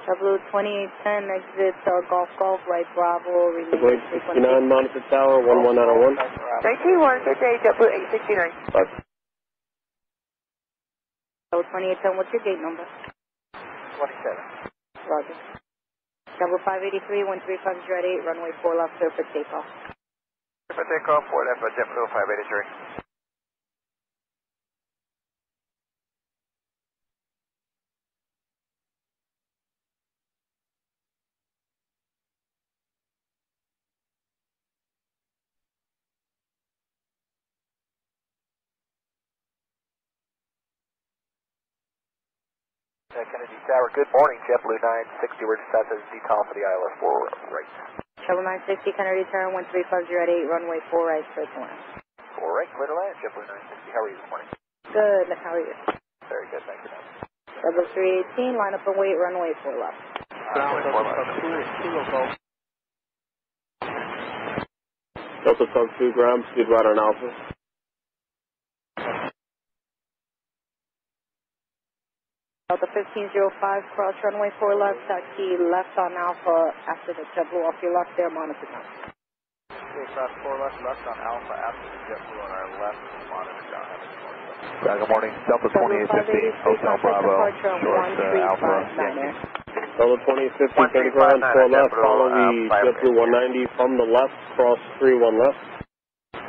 JetBlue 2810, exit Golf Golf, right Bravo, release Blade 69, monitor tower, 11901. 19-1, good day, JetBlue 869. 2810, what's your gate number? 27. Roger. JetBlue 583, 13508, runway 4 left, clear for takeoff. For takeoff, for that for JetBlue 583. Kennedy Tower, good morning, JetBlue 960, we're just outside DTOL for the ILS 4 right. JetBlue 960, Kennedy Tower, 13508, runway 4 right, clear to land. 4 right, clear to land, JetBlue 960, how are you this morning? Good, how are you? Very good, thank you. JetBlue 318, line up and wait, runway 4 left. Delta Sub 2, ground, speed radar and alpha. Delta 1505, cross runway 4 left, taxi left on Alpha after the JetBlue off your left there, monitor down. Okay, cross 4 left on Alpha after the JetBlue on our left, monitor down. Good morning, Delta 2850, Hotel Bravo, short Alpha, Yankee. Delta 2850, take ground, 4 left, follow the JetBlue 190 from the left, cross 31 left.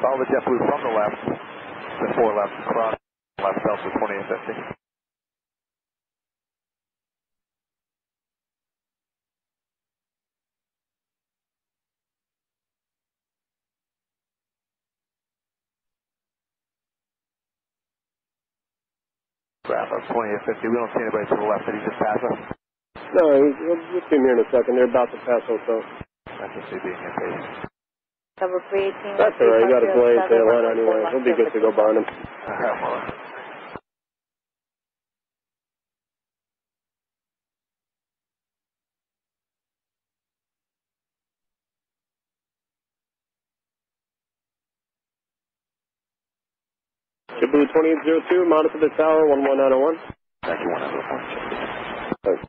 Follow the JetBlue from the left, the 4 left, cross left, Delta 2850. Bravo 2850, we don't see anybody to the left, did he just pass us? No, you'll see him here in a second, they're about to pass hotel. That's just being your face. JetBlue 318. That's alright, you got a glazed taillight anyway, he'll be good to go behind him. JetBlue 2802, monitor the tower, 11901. Thank you, 11901.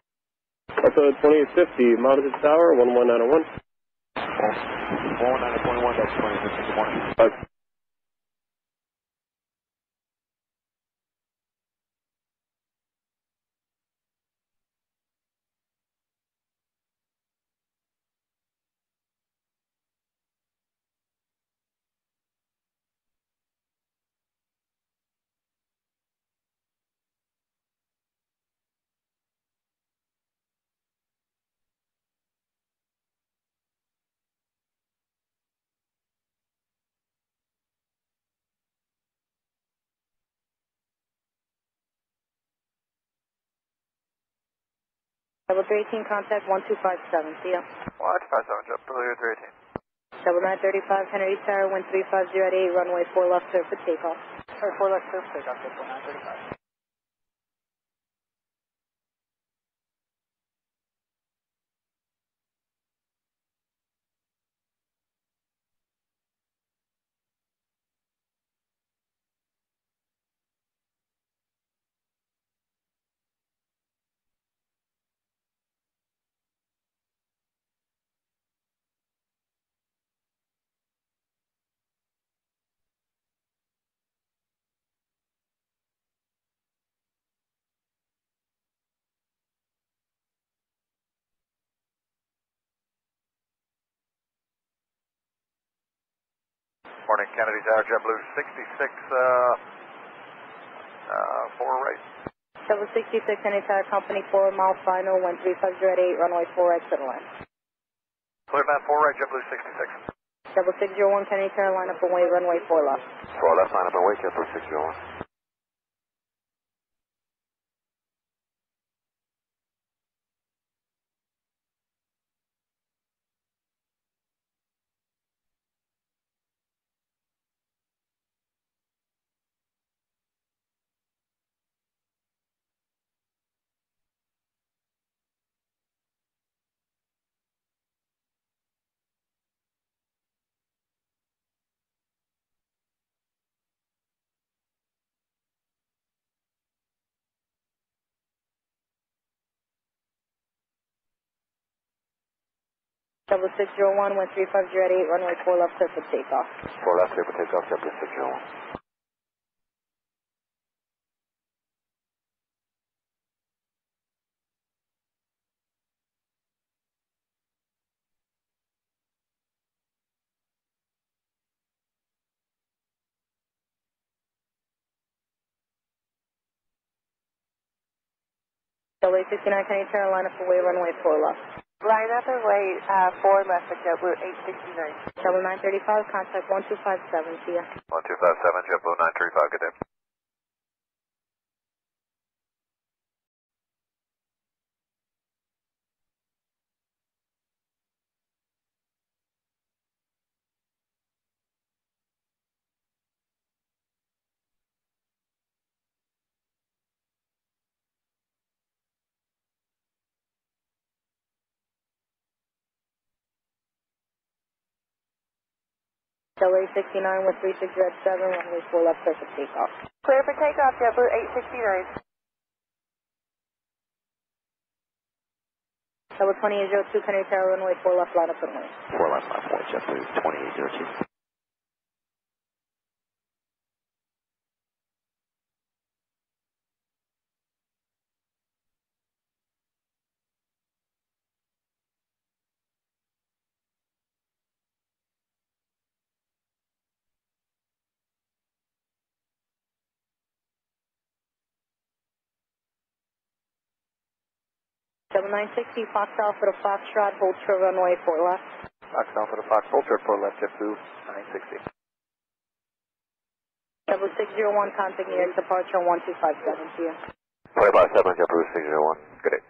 Delta 2850, monitor the tower, 11901. 11921, that's 2050, good morning. JetBlue 318, contact 1257, see ya. 1257, JetBlue 318. JetBlue 935, Kennedy Tower, 13508, runway 4 left, clear for takeoff. 4 left, clear for takeoff, JetBlue 935. Morning, Kennedy Tower, JetBlue 66, 4 right. JetBlue 66, Kennedy Tower, company 4, mile final, 13508, runway 4 right, clear to land. Clear man 4 right, JetBlue 66. JetBlue 601, Kennedy Tower, line up and wait, runway 4 left. 4 left, line up and wait, JetBlue 601. Double 601, 1350 at 8, runway 4 left, clear for takeoff. 4 left, clear for takeoff, JetBlue 601. Double 69, can you turn line up away, runway 4 left. Line up and wait, 4 left for JetBlue 869. Double 935, contact 1257, see ya. 1257, JetBlue 935, good day. Double 869 with 36 red 7, runway 4 left, clear for takeoff. Clear for takeoff, JetBlue 869. Double 2802, can you turn runway 4 left, line up and wait. 4 left, left, point, JetBlue 2802. Double 960, Fox Alpha to Foxtrot, hold true runway 4 left. Fox Alpha to Fox Ultra, 4 left, JetBlue 960. Double 601, contact near departure 1257, see ya. 257, JetBlue 601, good day.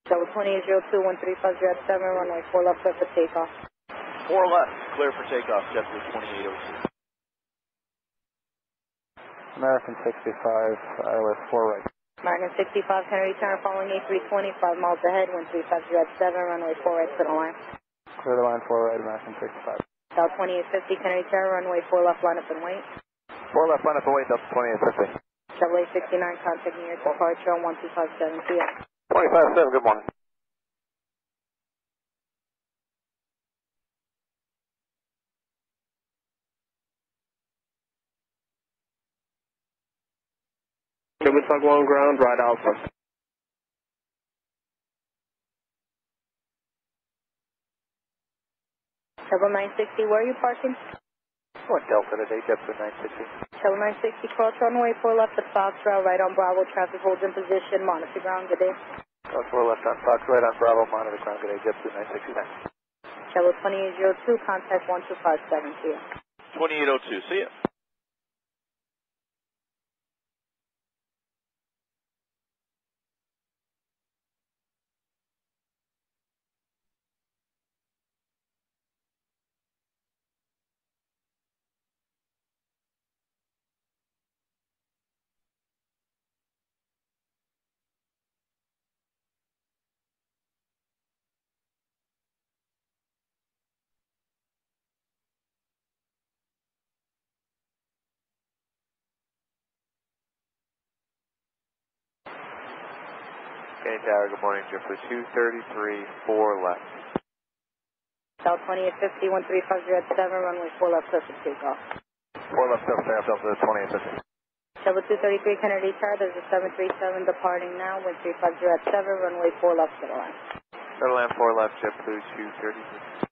Double 2802, 1350 at 7, runway 4 left, clear for takeoff. 4 left, clear for takeoff, JetBlue 2802. American 65, ILS 4 right. American 65, can I return following A320, 5 miles ahead, 1350 at 7, runway 4 right to the line. Clear the line 4 right, American 65. South 2850, can I return runway 4 left, line up and wait. 4 left, line up and wait, Delta 2850. Double 869, contact near departure 1257, see ya. 257, good morning. Double Tug 1 ground, right Alpha. Double 960, where are you parking? What Delta today, JetBlue 960. Double 960, cross runway 4 left at Foxtrot, right on Bravo, traffic holds in position, monitor ground, good day. Cross 4 left on Fox, right on Bravo, monitor ground, good day, JetBlue 969. Double 2802, contact 1257, see ya. 2802, see ya. Okay, Tower, good morning, JetBlue 233, 4 left. South 2850, 1350 at 7, runway 4 left, clear for takeoff. 4 left, Delta 2850. Double 233, Kennedy Tower, there's a 737 departing now, 1350 at 7, runway 4 left to the line. Clear the line 4 left, JetBlue 233.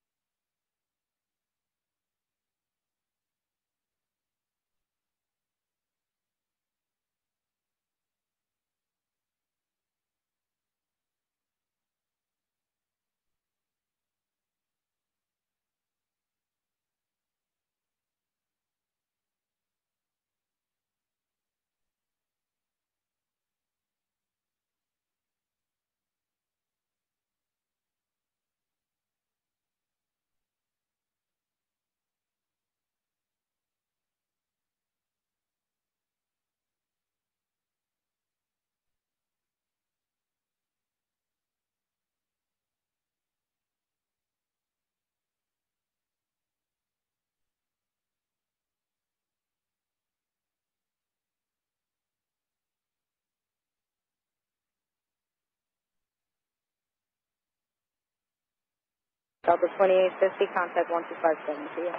Delta 2850, contact 1257 CL.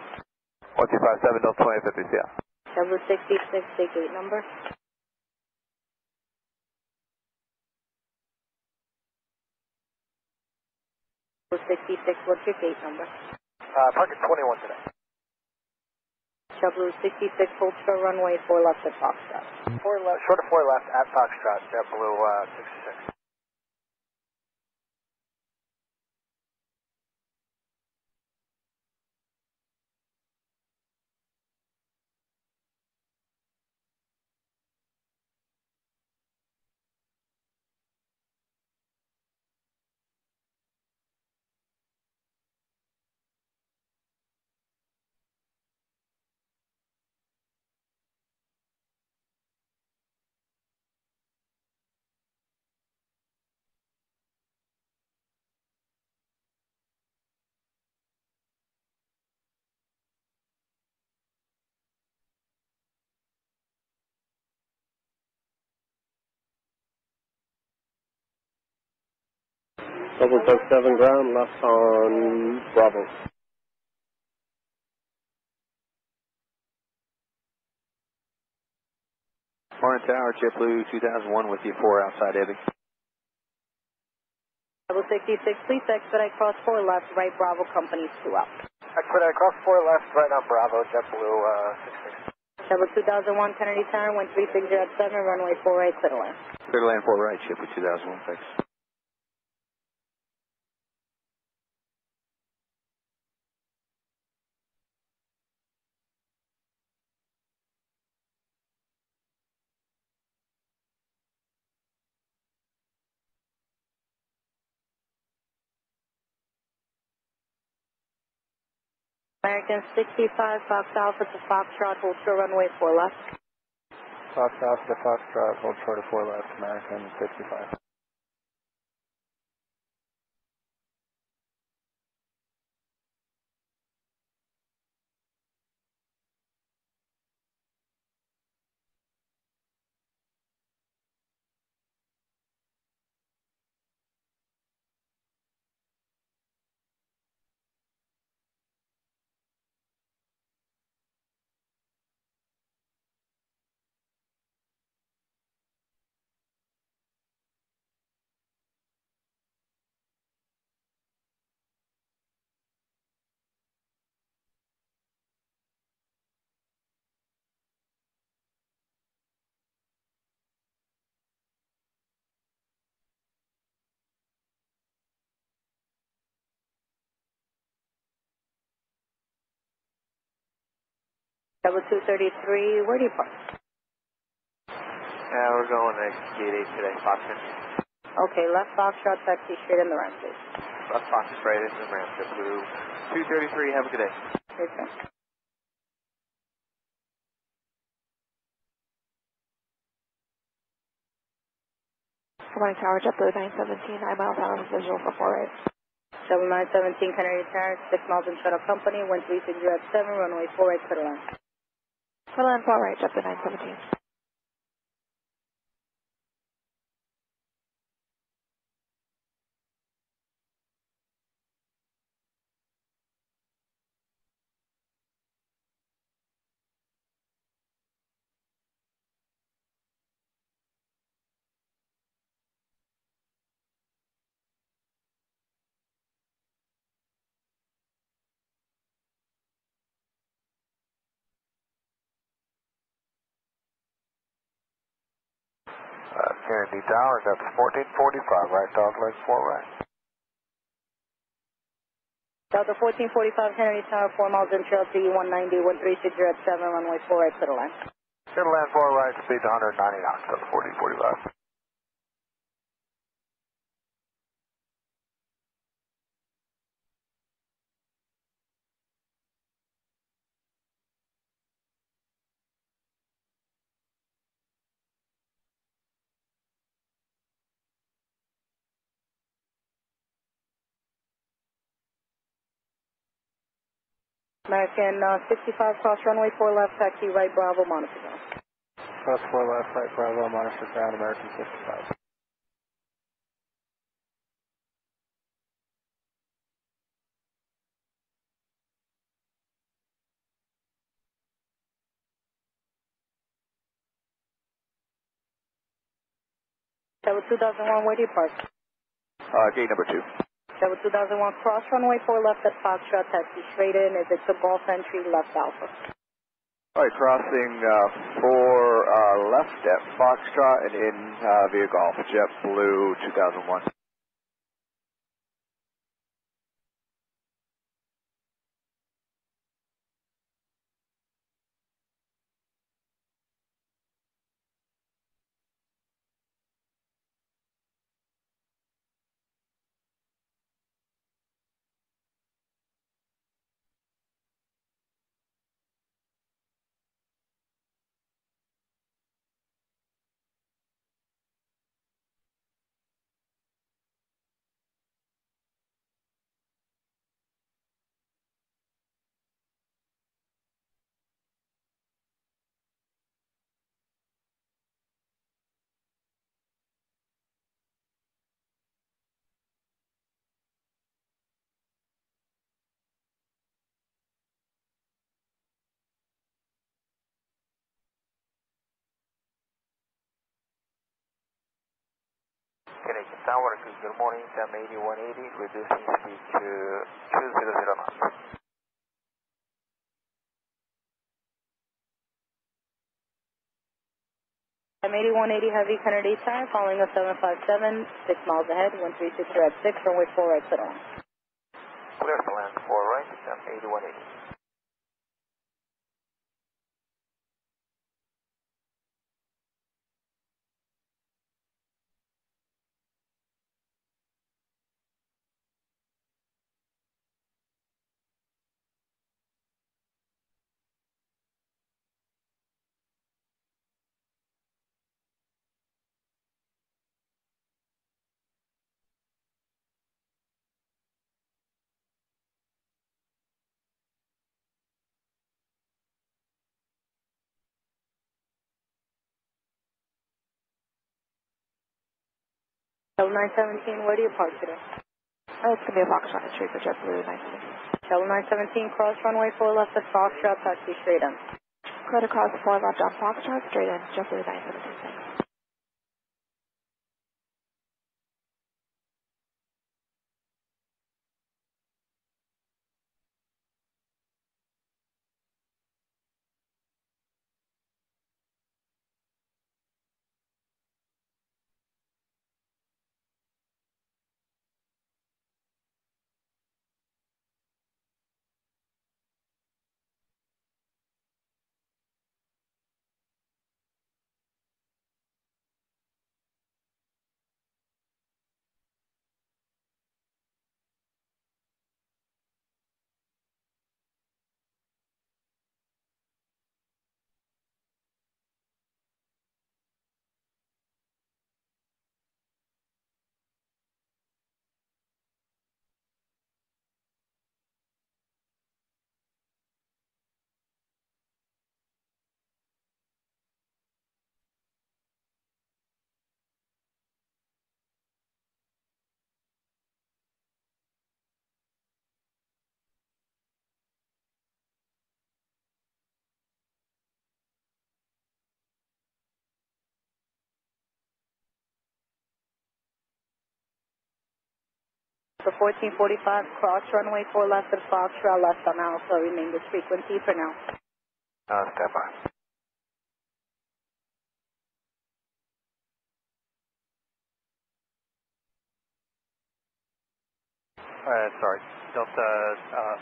1257, Delta 2850, CL. Delta 66, take gate number. Delta 66, what's your gate number? Target 21 today. JetBlue 66, hold short runway 4 left at Foxtrot. 4 left, short of 4 left at Foxtrot, JetBlue 66. Double tuck 7 ground, left on Bravo. Morning Tower, JetBlue 2001 with you 4 outside Ebbing. Level 66, please expedite cross 4 left, right Bravo, company 2 out. Expedite across 4 left, right on Bravo, JetBlue 66. Level 2001, Kennedy Tower, wind 360 at 7, runway 4 right, clear to land. Clear to land 4 right, JetBlue 2001, thanks. American 65, Fox Alpha to Foxtrot, hold short runway 4 left. Fox Alpha to Foxtrot, hold short of 4 left, American 65. Level 233, where do you park? Yeah, we're going to gate 8 today, Foxtrot. Okay, left Foxtrot, taxi straight in the ramp, please. Left Fox straight into the ramp, JetBlue 233, have a good day. Okay. Good morning, Tower, JetBlue 917, 9 miles out of visual for 4 right. 7917 Kennedy Tower, 6 miles in shuttle company, wind 360 at 7, runway 4 right, clear to land. Clear to land 4 right, JetBlue 917. Kennedy Tower, that's 1445, right dog leg 4 right. Delta 1445 Kennedy Tower, 4 miles in trail to E190, wind 360 at 7, runway 4 right, clear to land. Clear to land 4 right, speed to 190 knots, Delta 1445. American 65, cross runway 4 left, taxi right, Bravo, monitor ground. Cross 4 left, right Bravo, monitor ground, American 65. Chevrolet 2001, where do you park? Gate number 2. Chevrolet 2001, cross runway 4 left at Foxtrot, taxi straight in. Is it to Golf entry, left Alpha? Alright, crossing 4 left at Foxtrot and in via Golf, JetBlue 2001. Connection Tower, good morning, Sam 8180, reducing speed to 200 knots. I'm 8180 Heavy Kennedy time, following a 757, 6 miles ahead, 136 at 6, runway 4 exit on. Clear to land 4 right, Sam 8180. Chevrolet 917, where do you park today? Oh, it's going to be a Foxtrot entry for JetBlue 19. Chevrolet 917, cross runway 4 left at Foxtrot, taxi straight in. Code across 4 left on Foxtrot, straight in, JetBlue 917. So 1445, cross runway 4 left at Foxtrot, left on Alpha, remain this frequency for now. Stand by. Sorry, Delta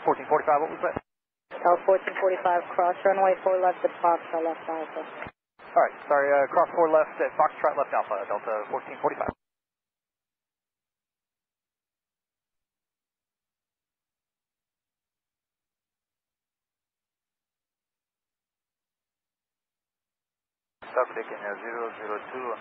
1445, what was that? Delta 1445, cross runway 4 left at Foxtrot, left Alpha. Alright, sorry, cross 4 left at Foxtrot, left Alpha, Delta 1445. Stop taking 002,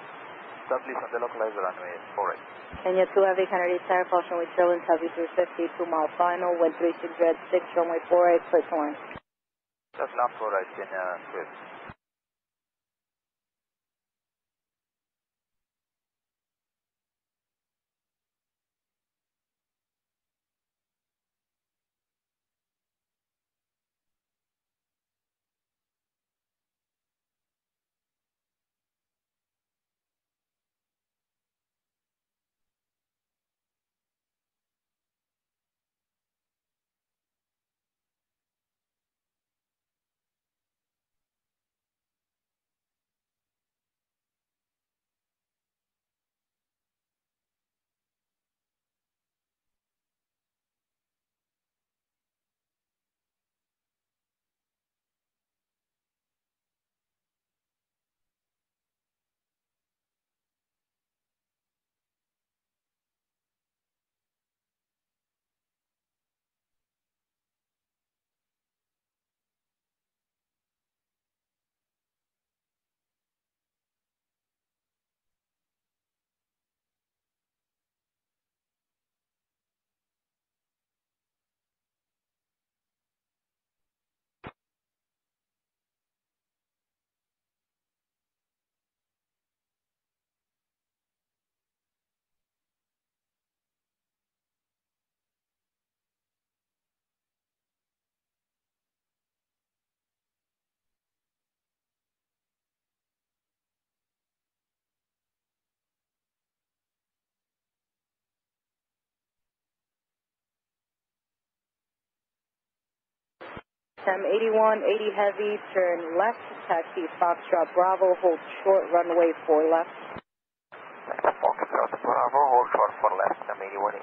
stop please on the localizer runway 4 right. Kenya 2 Heavy Kennedy Tower, caution with Chillin, Heavy 350, 2 mile final, wind 36 red 6, runway 4 8, clear to land. Stop left 4 right, Kenya Swift. Sam 81, 80 heavy, turn left, taxi Foxtrot Bravo, hold short, runway 4 left. Foxtrot Bravo, hold short for left, Sam 81.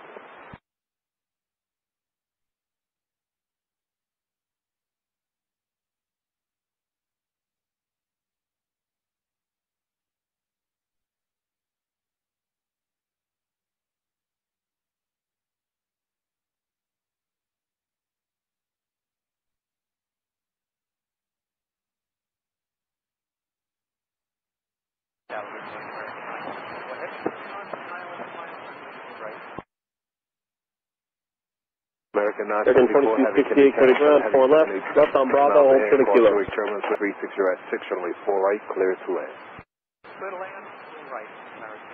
American 2268, clear to ground, 4 left, left on Bravo, hold for the kilo. Turbulence with 36, you're at 6, runway 4 right, clear to land. Clear to land, right, American.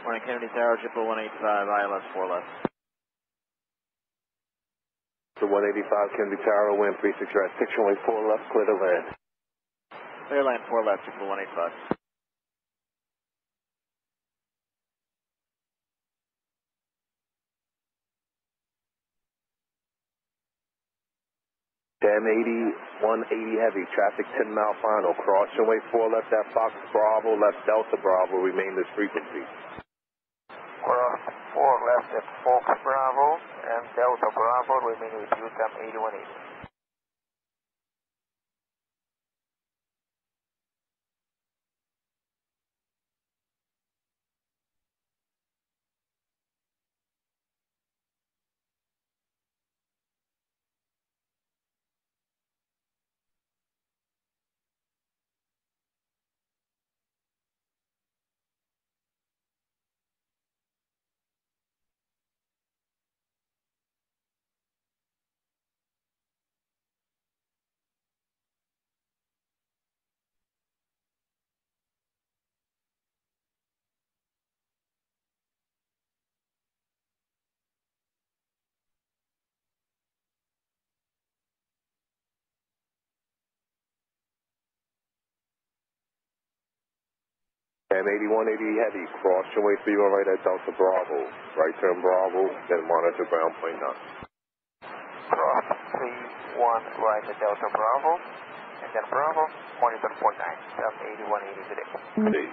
Morning, Kennedy Tower, JetBlue 185, ILS 4 left. So 185 Kennedy Tower, wind 36, you're at 6, runway 4 left, clear to land. Clear land 4 left, JetBlue 185. Sam 80, 180 heavy, traffic 10 mile final, cross runway 4 left at Fox Bravo, left Delta Bravo, remain this frequency. Cross 4 left at Fox Bravo and Delta Bravo, remain with you, Sam 8180. Sam 8180 heavy, cross runway 3 right at Delta Bravo, right turn Bravo, then monitor ground plane now. Cross 31 right at Delta Bravo, and then Bravo, monitor 49, Sam 8180 today. See.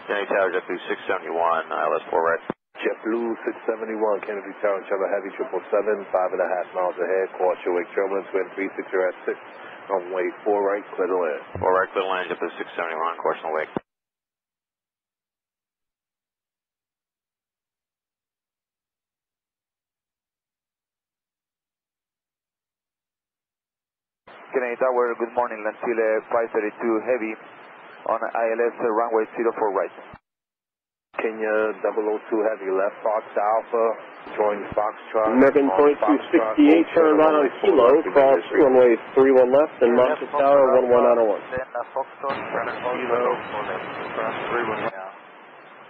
Kennedy Tower, JetBlue 671, ILS 4 right. JetBlue 671, Kennedy Tower, Trevor Heavy 777, 5.5 miles ahead, cross your wake turbulence, wind 36, you're at 6, runway 4 right, clear to land. 4 right, clear to land, JetBlue 671, course and wake. Kennedy Tower, good morning, Lancile 532 heavy on ILS runway 04 right. Kenya 002 heavy, left Fox Alpha, join Foxtrot. American 2268, turn right on kilo, cross runway 31 left, and monitor tower 11901. Then Foxtrot, kilo, cross 31 left.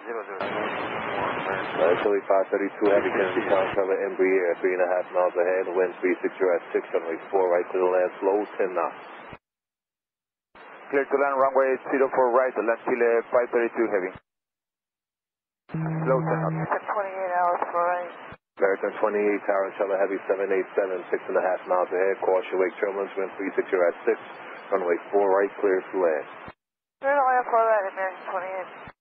00. Actually 532 heavy, Kennedy Tower, Trevor Embraer, 3.5 miles ahead, wind 36, you're at 6, runway 4 right, clear to land, slow 10 knots. Clear to land, runway 04 right, Lancile 532 heavy. Slow 10 knots. 28 hours for right. American 28, Tower and Trevor Heavy 787, 6.5 miles ahead, cross your wake turbulence, wind 36, you're at 6, runway 4 right, clear to land. Clear to land for that, American 28.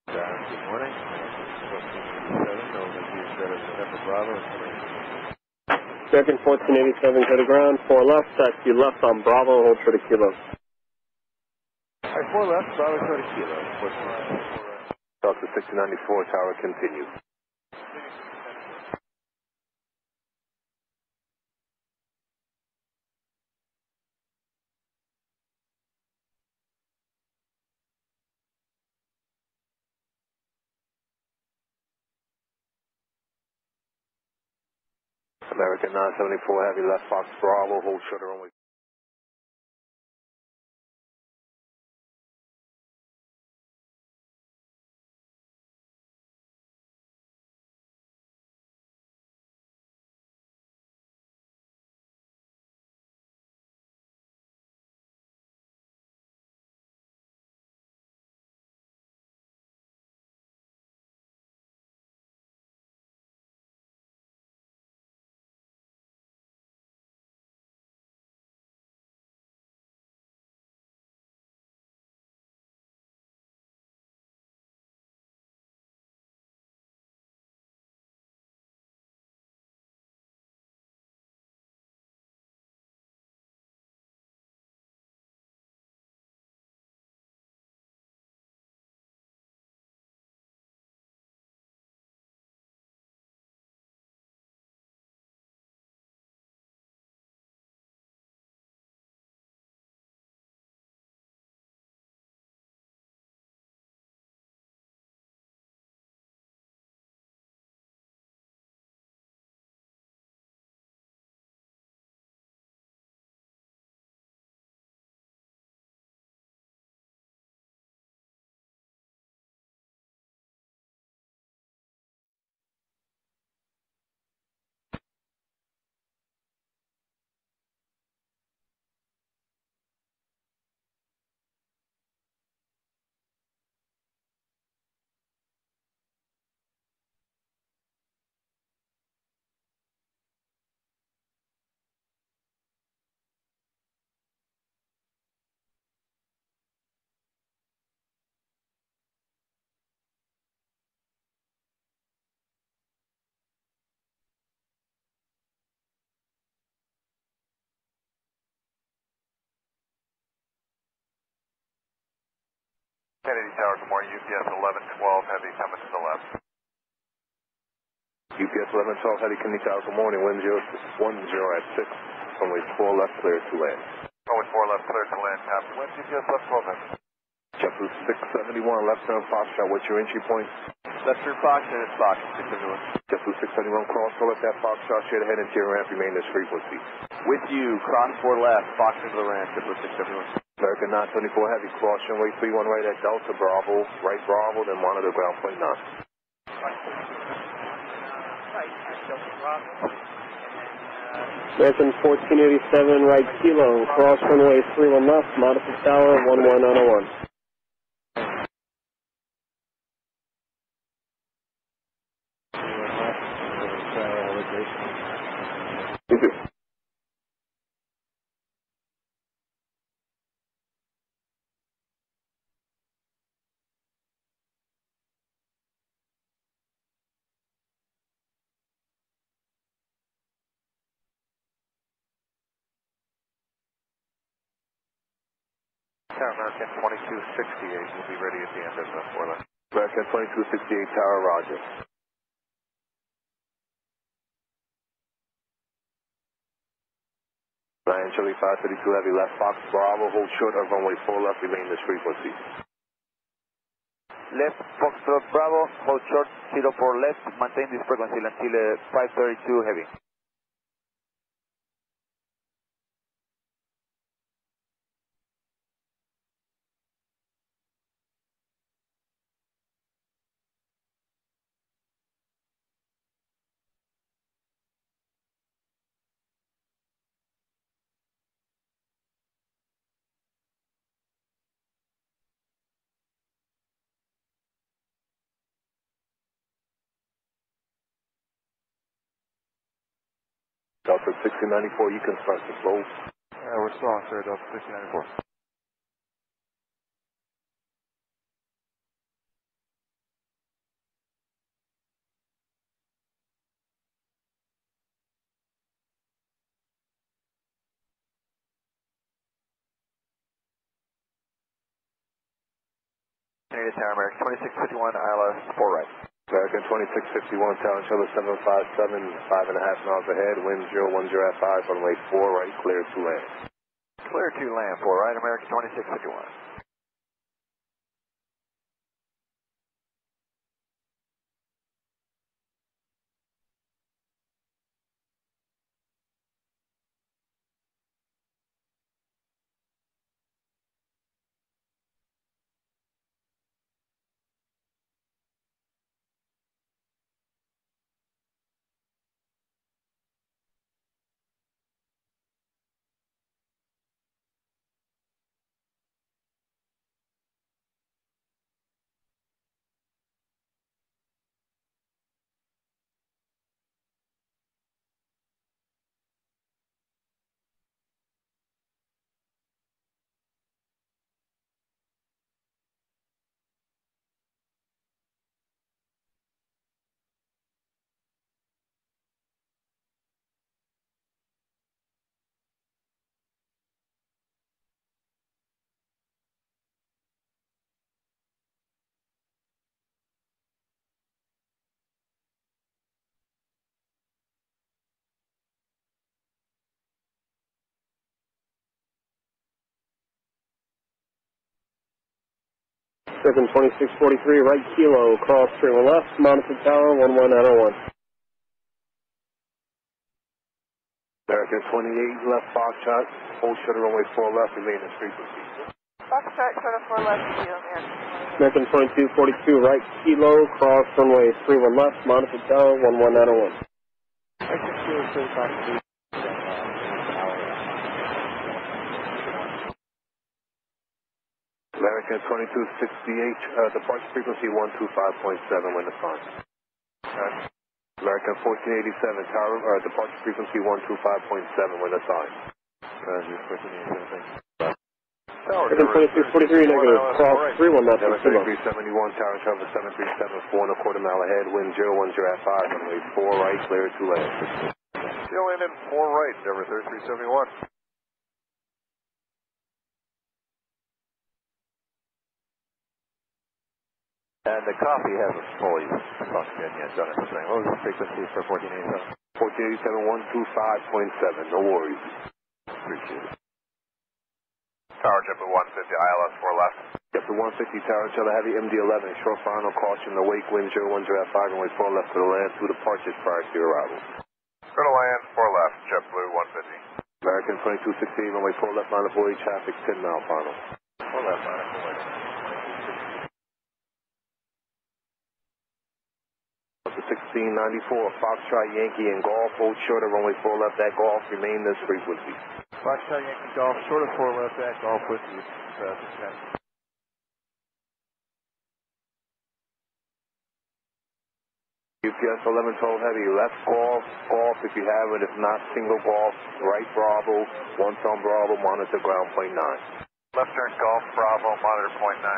Good morning. 7, over here, Delta Bravo. American 1487, clear to ground, 4 left, taxi left on Bravo, hold short of Kilo. Alright, 4 left, Bravo short of Kilo. Delta 6094, tower continue. American 974 Heavy, left Fox Bravo, hold short of runway. Kennedy Tower, good morning, UPS 1112 Heavy, coming to the left. UPS 1112 Heavy, Kennedy Tower, good morning, wind 010 at 6, runway 4 left, clear to land. Runway 4 left, clear to land, tap. Wind UPS left 12 in. JetBlue 671, left turn Foxtrot, what's your entry point? Left through Fox, and it's Fox, 671. JetBlue 671, cross for left, that Foxtrot, straight ahead, interior ramp, remain this frequency. With you, cross 4 left, Fox into the ramp, JetBlue 671. American 974 Heavy, cross runway 31 right at Delta Bravo, right Bravo, then monitor ground point 9. American 1487, right Kilo, cross runway 31 left, modified tower, 11901. Thank you. American 2268 will be ready at the end of the 4 left. American 2268 Tower, roger. Ryan Charlie 532 Heavy, left Fox Bravo, hold short of runway 4 left, remain this frequency. Left Foxtrot Bravo, hold short 04 left, maintain this frequency until 532 Heavy. Delta 6094, you can start to slow. We're still on, sir, Delta 6094. Canadian Tower, American 2651, ILS 4 right. American 2651, Tower Trailer 757, 5.5 miles ahead, wind 010 at 5, runway 4 right, clear to land. Clear to land 4 right, American 2651. Second 2643, right kilo, cross 31 left, Monmouth Tower, 11901. American 28, left Foxtrot, hold shutter runway 4 left, remain in frequency. Foxtrot, short of 4 left, kilo, American 2242, right kilo, cross runway 31 left, Monmouth Tower, 11901. American 2268, departure frequency 125.7 when assigned. American 1487, tower, departure frequency 125.7 when assigned. American 2643, negative, cross 31 left, Number kilo. 3371, tower travel 737, 4.25 mile ahead, wind 010 at 5, runway 4 right, clear to land. Still in 4 right, number 3371. And the copy hasn't fully sunk in yet, done its thing. What was the frequency for 1487? 1487, 125.7, no worries. Appreciate it. Tower Jet 150, ILS 4 left. Jet 150, tower Charlie Heavy MD-11, short final caution, awake wind 010 at 5, runway 4 left to the land, 2 departures prior to your arrival. Go to land, 4 left, JetBlue 150. American 2268, runway 4 left, line of void, traffic 10 mile final. 4 left, line of void. 1694, Foxtrot, Yankee, and Golf, hold short of runway 4 left at Golf, remain this frequency. Foxtrot, Yankee, Golf, short of 4 left at Golf with you. UPS 1112 Heavy, left Golf, Golf if you have it, if not single Golf, right Bravo, 1 ton Bravo, monitor ground point 9. Left turn Golf, Bravo, monitor point 9.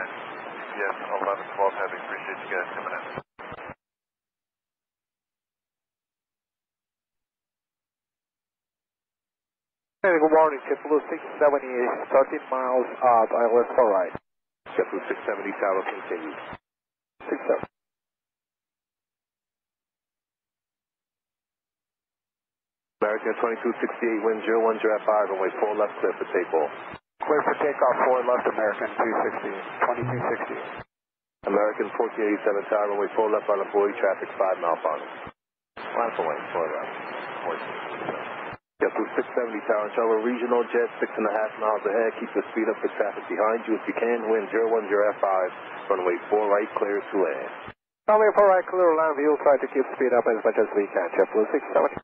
UPS 1112 Heavy, appreciate you guys coming in. Hey, good morning, JetBlue 670, 13 miles out, ILS 4 right. JetBlue 670, tower continue. 67. American 2268, wind 010 at 5, runway 4 left, clear for takeoff. Clear for takeoff, 4 left, American 2260. American 1487, tower runway 4 left, line of void, traffic 5 mile final. Line for lane, 4 left. JetBlue 670, tower Charlie regional jet, 6.5 miles ahead, keep the speed up for traffic behind you if you can, wind 010 at 5, runway 4 right, clear to land. Runway 4 right, clear to land, we'll try to keep speed up as much as we can, JetBlue 670.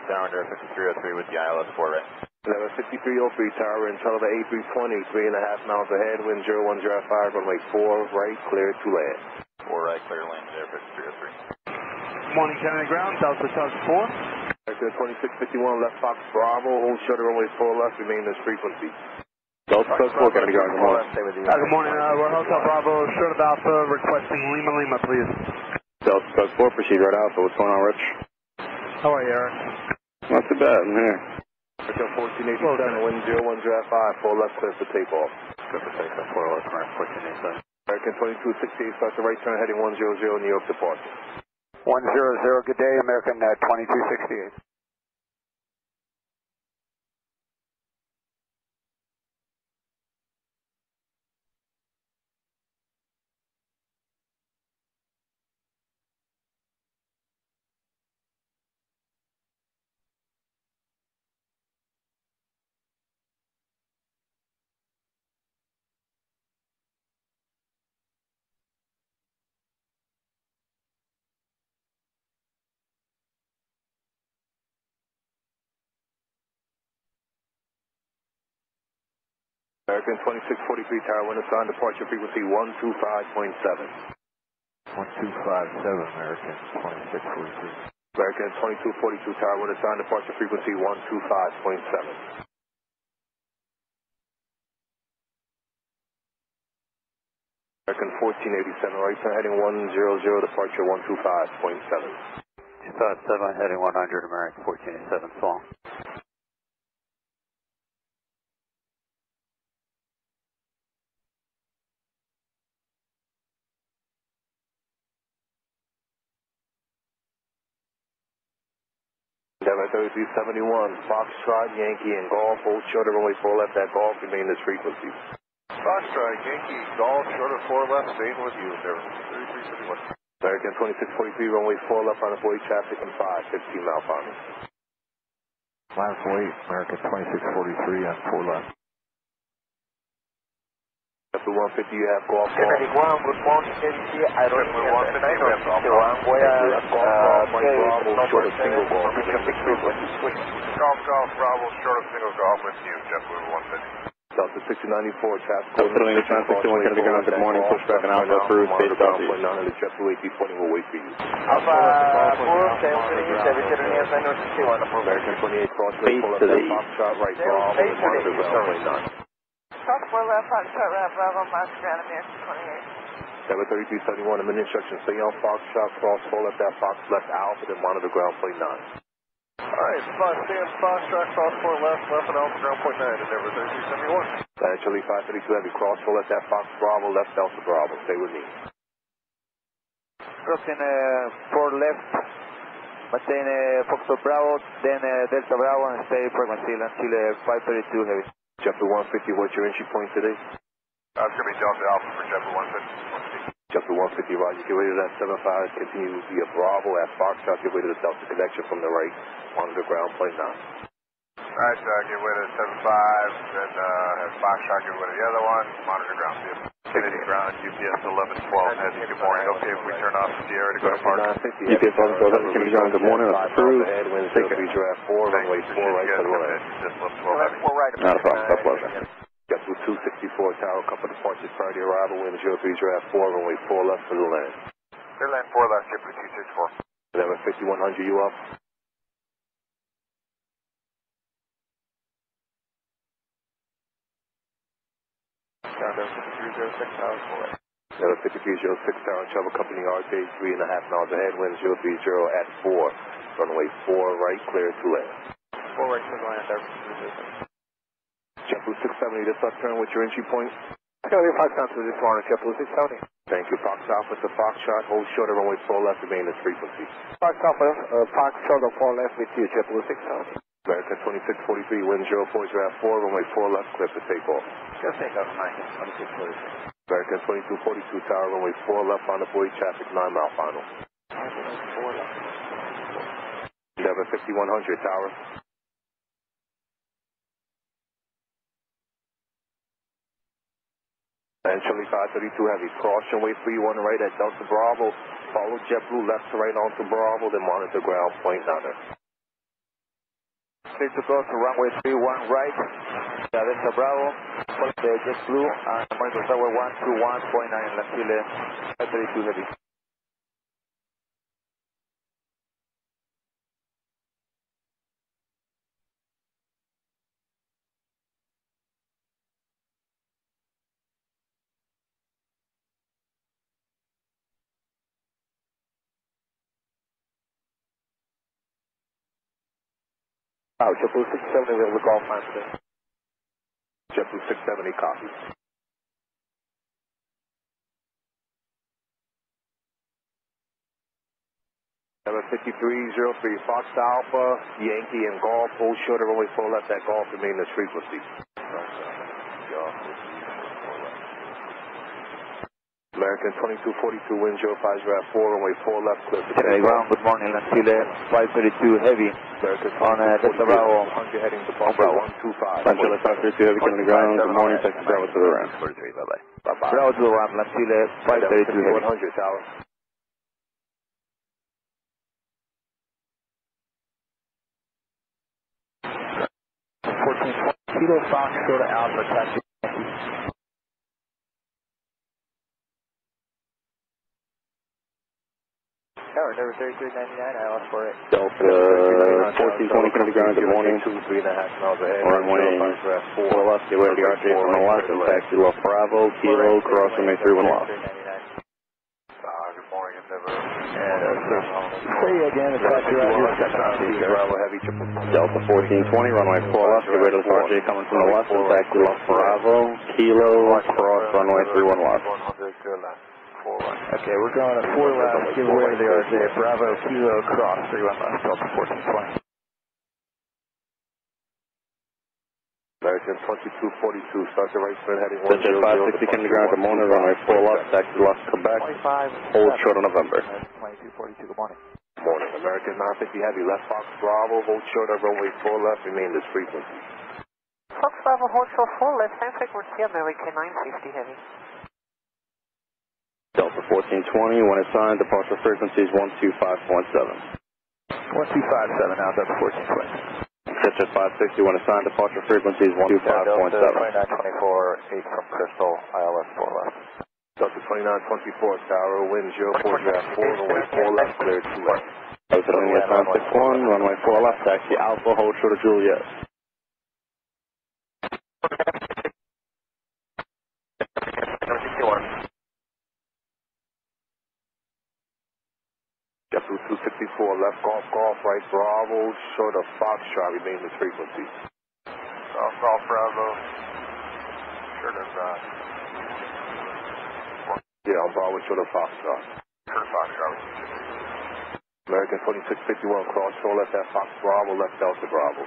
Tower under 5303 with the ILS 4 right. Level 5303, tower in Tulsa A320, 3.5 miles ahead, wind 010 at 5, runway 4 right, clear to land. 4 right, clear to land there, 5303. Morning, Canada Ground, Delta Tugs 4. American 2651, left Fox Bravo, hold shutter runway 4 left, remain this frequency. Delta Tugs 4, Canada Ground, good morning. Good morning, we're Hotel Bravo, short of Alpha, requesting Lima, please. Delta Tugs 4, proceed right Alpha, what's going on, Rich? How are you, Eric? Not too bad, I'm here. American 1487, wind 010 at 5, 4 left, clear for takeoff. Good for takeoff, 4 left, American 1487. American 2268, start the right turn, heading 100, New York departure. 100, good day, American 2268. American 2643, tower, wind assigned departure frequency 125.7. 1257, American 2643. American 2242, tower, wind assigned departure frequency 125.7. American 1487, right turn, heading 100, departure 125.7. 257, heading 100, American 1487, so long. Denver 3371, Foxtrot, Yankee, and Golf, hold short of runway 4 left at Golf, remain this frequency. Foxtrot, Yankee, Golf, shorter 4 left, staying with you, Denver 3371. American 2643, runway 4 left on avoid traffic and 5, 15 mile final. Last wait, American 2643 on 4 left. After 150, you have Golf. 71, good morning, ADSB. I don't know what the name of the one where short of single Golf. Golf, Bravo, short of single Golf with you, JetBlue 150. Delta 6094, traffic. Delta 61, Kennedy ground, good morning, pushback and Alpha approved, face southeast. The JetBlue 8020 will wait for you. Alpha, approved, American 28, cross face to the east. Foxtrot, right, Bravo, and monitor ground, 29. Cross 4 left, Foxtrot, right, Bravo, Moscow, ground, American 28. Denver 3371, a minute instruction, stay on Foxtrot, cross 4 left at Fox left Alpha, then monitor ground, plane 9. Alright, stay on Foxtrot, cross 4 left, left at Alpha ground, point 9, and Denver 3371. Charlie 532 heavy, cross 4 left at Fox Bravo, left Delta Bravo, stay with me. Crossing 4 left, maintain Foxtrot Bravo, then Delta Bravo, and stay frequency until 532 heavy. JetBlue 150, what's your entry point today? It's going to be Delta Alpha for JetBlue 150. JetBlue 150, roger, get ready to that 75, continue via Bravo at Foxtrot, get ready to the Delta connection from the right, monitor ground, plane 9. Alright, get rid of 75, then have Foxtrot, get rid of the other one, monitor ground, Kennedy ground, UPS 1112, heavy, good morning, okay if we turn off Sierra to go to park. UPS 1112, Kennedy ground, good morning, that's approved. Take care. Giraffe 4, runway 4 right to the left. Just 1112 heavy. Not a problem, stop pleasure. JetBlue 264, tower, couple departures prior to arrival, wind 03, Giraffe 4, runway 4 left for the land. Clear land 4 left, JetBlue 264. Denver 5100, you up? Denver 5306, tower 4 left. Denver 5306, tower, travel company RJ, 3.5 miles ahead, wind 030 at 4, runway 4 right, clear to land. 4 right to land, Denver 5306. JetBlue 670, this left turn, what's your entry point? Charlie 5 to this morning, JetBlue 670. Thank you. Fox Alpha to Foxtrot, hold short of runway 4 left, remain this frequency. Fox Alpha, Fox short of 4 left with you, JetBlue 670. American 2643, wind 04, Giraffe 4, runway 4 left, clear for takeoff. Just take off, American 2643. American 2242, tower, runway 4 left on avoid traffic, 9 mile final. Denver 5100, tower. And Charlie 532 heavy, cross runway 31 right at Delta Bravo, follow JetBlue left to right onto Bravo, then monitor ground, point 9. Clear to go to runway 31 right, Delta Bravo, follow the JetBlue, and monitor tower 121.9 until 532 heavy. JetBlue 670, we'll look all time today. JetBlue 670, copy. Number 5303, Fox Alpha, Yankee and Golf, hold shorter, runway 4 left at Golf, remain this frequency. American 2242, wind 050 at 4, runway 4 left, clear for Hey, ground, good morning, Chile 532 heavy. American on Delta Bravo. 100 heading to Buffalo 125. Chile 532 heavy coming to ground, good morning, Texas Bravo to the ramp. 43, bye-bye. Bravo to the ramp, Chile 532 heavy. 100, tower. Kilo Fox, go to Alpha, taxi. Tower, number 3399, I lost for it. Delta 1420 coming to ground, good morning. 3.5 miles ahead. Runway 4 left, get ready to RJ from the left, and taxi left Bravo, Kilo, cross runway 31 left. Good morning, Endeavor. Say again, it's taxi right here. Bravo heavy, triple. Delta 1420, runway 4 left, get ready to RJ coming from the left, and taxi left Bravo, Kilo, cross runway 31 left. 100, good left. 4 right. Okay, we're going at 4 left, give way to the RJ, Bravo, Kilo, cross, 31 left, Delta 1420. American 2242, start the right turn heading 100. Jet 560 coming to ground, good morning, runway 4 left, taxi left Quebec, hold short on November. 2242, good morning. Morning, American 950 heavy, left Fox Bravo, hold short of runway 4 left, remain this frequency. Fox Bravo, hold short 4 left, same frequency, American 950 heavy. Delta 1420, when assigned, departure frequency is 125.7. 1257 now, Delta 1420. Jet 560, when assigned, departure frequency is 125.7. Delta 2924, 8 from Crystal, ILS 4 left. Delta 2924, tower, wind 040 at 4, runway 4 left, clear 2 left. Delta Linear 961, runway 4 left, taxi Alpha, hold short of Juliet. JetBlue 264, left Golf, right Bravo, short of Foxtrot, remain this frequency. Golf Bravo. Short of, yeah, on Bravo, short of Foxtrot. short of Foxtrot. American 2651, cross 4 left at Fox Bravo, left Delta Bravo.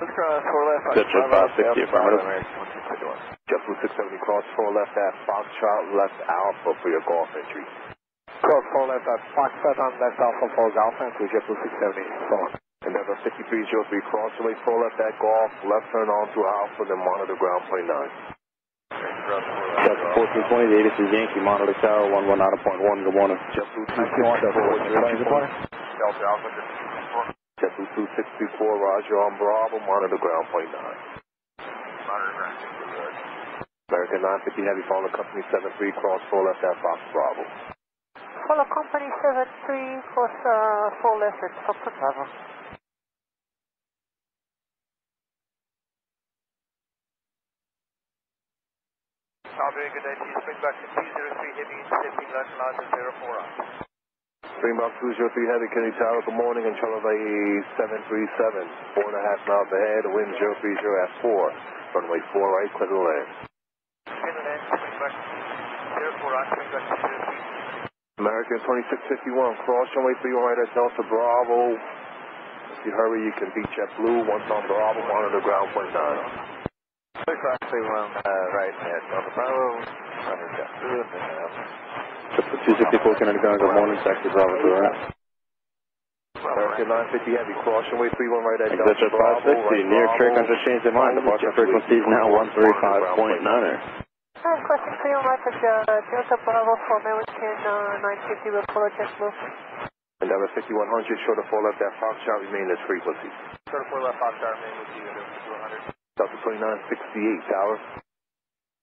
Let's cross 4 left, Fox Jet 560, affirmative. JetBlue 670, cross 4 left at Foxtrot, left Alpha for your Golf entry. Cross 4 left at Foxtrot on left Alpha, falls Alpha, and to JetBlue 670, so on. Endeavor 5303, cross away 4 left at Golf, left turn on to Alpha, then monitor ground plane 9. Delta 1420, the Asus Yankee, monitor tower, 119.1, good morning. JetBlue 264, good morning. Delta Alpha, JetBlue 2634, roger on Bravo, monitor ground plane 9. monitor ground. American 950 heavy, follow company 73, cross 4 left at Fox Bravo. Follow company 73, cross 4 left at Fox Bravo. Copy, good day to you. Swing back to 203 heavy, safety left, larger 04 on. Springbok 203 heavy, Kennedy Tower, good morning, and Charlie 737, 4.5 miles ahead, wind 030 at 4, runway 4 right, clear to land. Clear to land, swing back 04 on, swing back to 203. American 2651, cross runway 31 right at Delta Bravo. If you hurry, you can beat JetBlue, once on Bravo, monitor ground plane 9. Cross 31 right at Delta Bravo, under JetBlue, JetBlue 264, Canada ground, good morning, taxi Bravo to the ramp. American 950 heavy, cross runway 31 right at Exit Delta Jet Bravo. 560, near Tricon just changed their mind, departure frequency is now 135.9er. Crossing 3 right at Delta Bravo for American 950, will follow JetBlue. Endeavor 5100, short of 4 left at Foxtrot, remain this frequency. Short of 4 left, Foxtrot, remain with you, 200. Delta 2968, tower.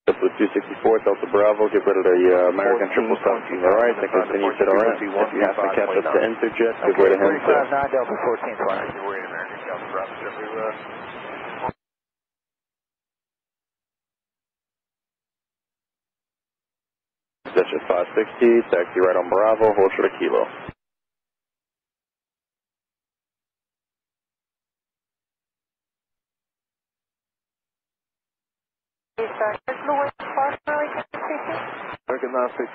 JetBlue 264, Delta Bravo, get rid of the American 777 from the right, and continue to the ramp. If you have to catch up to Interjet, give way to him too. 359 Delta 1420. Give way to American Delta Bravo, JetBlue. Jet 560, taxi right on Bravo, hold short of Kilo. American 950,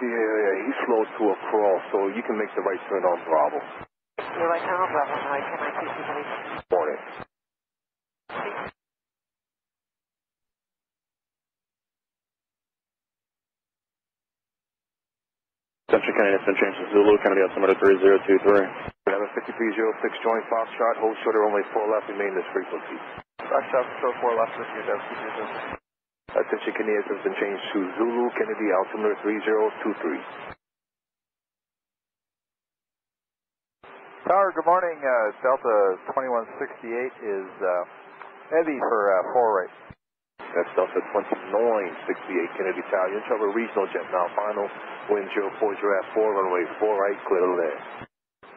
he's slowed to a crawl, so you can make the right turn on Bravo. You're right now, Bravo, American 950, please. Morning. Central Kennedy has been changed to Zulu, Kennedy altimeter 3023. 5306, join Foxtrot, hold shorter, only 4 left, remain this frequency. Foxtrot, control 4 left, with your depth, Attention Kennedy has been changed to Zulu, Kennedy altimeter 3023. Tower, good morning. Delta 2168 is heavy for 4 right. That's Delta 2968, Kennedy Tower. You're in trouble, regional jet now, final. Wind 04, you're at 4, runway 4 right, clear to land.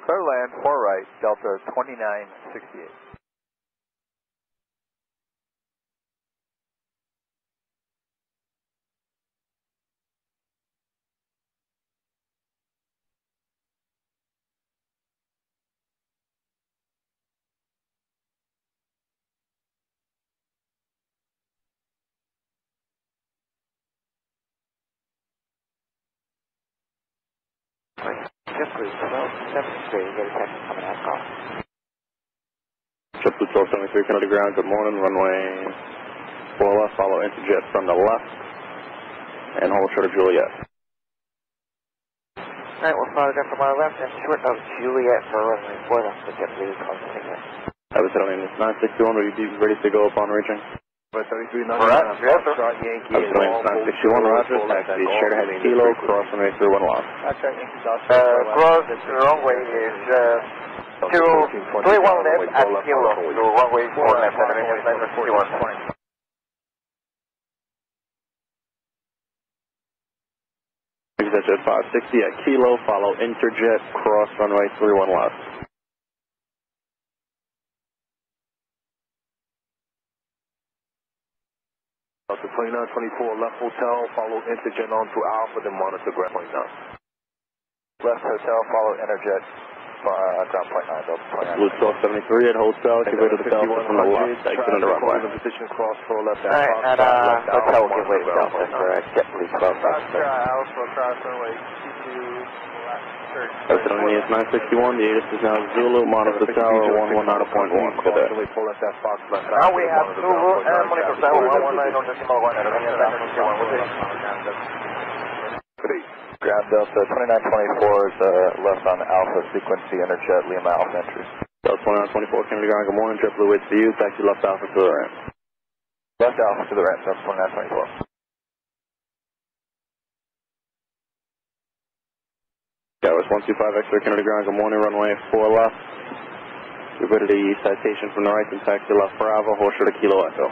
Clear land, 4 right, Delta 2968. JetBlue 1273, you get a second coming out call. JetBlue 1273, Kennedy ground, good morning, runway 4 left, follow Interjet from the left, and hold short of Juliet. Alright, we'll follow down from our left and short of Juliet for runway 4 left, so JetBlue is calling signal. I was telling you, 961, will you be ready to go upon reaching? 3399, Foxtrot, Yankee, I was telling you, 961, Roger, taxi, straight ahead, Kilo, cross runway 31 lost. Cross, the runway is 231 left at Kilo, to runway 4 left, and then it's 961. Exit 560 at Kilo, follow Interjet, cross runway 31 left. Delta 2924, left hotel, follow Interjet on to Alpha, then monitor ground point 9. Left hotel, follow Interjet, ground point 9, Delta 29. Blue 1273 at hotel, give way to the Delta from the left, exit on the runway. Position cross for left at Alright, and hotel will give way to Delta for JetBlue 1273. Alpha, cross runway 22, Exit on the 961, the ADS is now Zulu, monitor tower 119.1, good day. Now we have Zulu and monitor tower 119 on decimal 1, and Ground Delta 2924 is left on Alpha, sequency, Interjet, Lima Alpha entry. Delta 2924, Kennedy ground, good morning, JetBlue waits for you, taxi left Alpha to the ramp. Left Alpha to the ramp, Delta 2924. Tower's 125 X-ray, Kennedy ground, good morning, runway 4 left. Give way to the citation from the right and taxi left Bravo, hold short of Kilo Echo.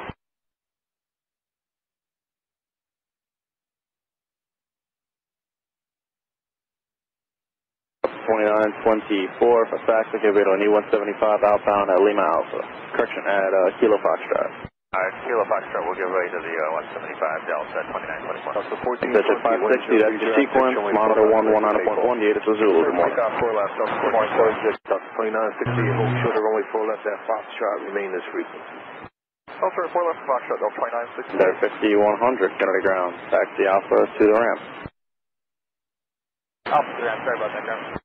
Up 2924 for Saxa, give way to an E175 outbound at Lima Alpha. Correction, at Kilo Foxtrot. Alright, Kilo Foxtrot, we'll give way to the 175 Delta 2924. Exit 560, that's the sequence, monitor 119.1, the ADS is Zulu, good morning. 4 left, Delta 2968, hold shorter, only 4 left at Foxtrot, remain this frequency. Delta 4 left, Foxtrot, Delta 2968. There 5100, Kennedy ground, taxi Alpha to the ramp. Alpha to the ramp, sorry about that, ground.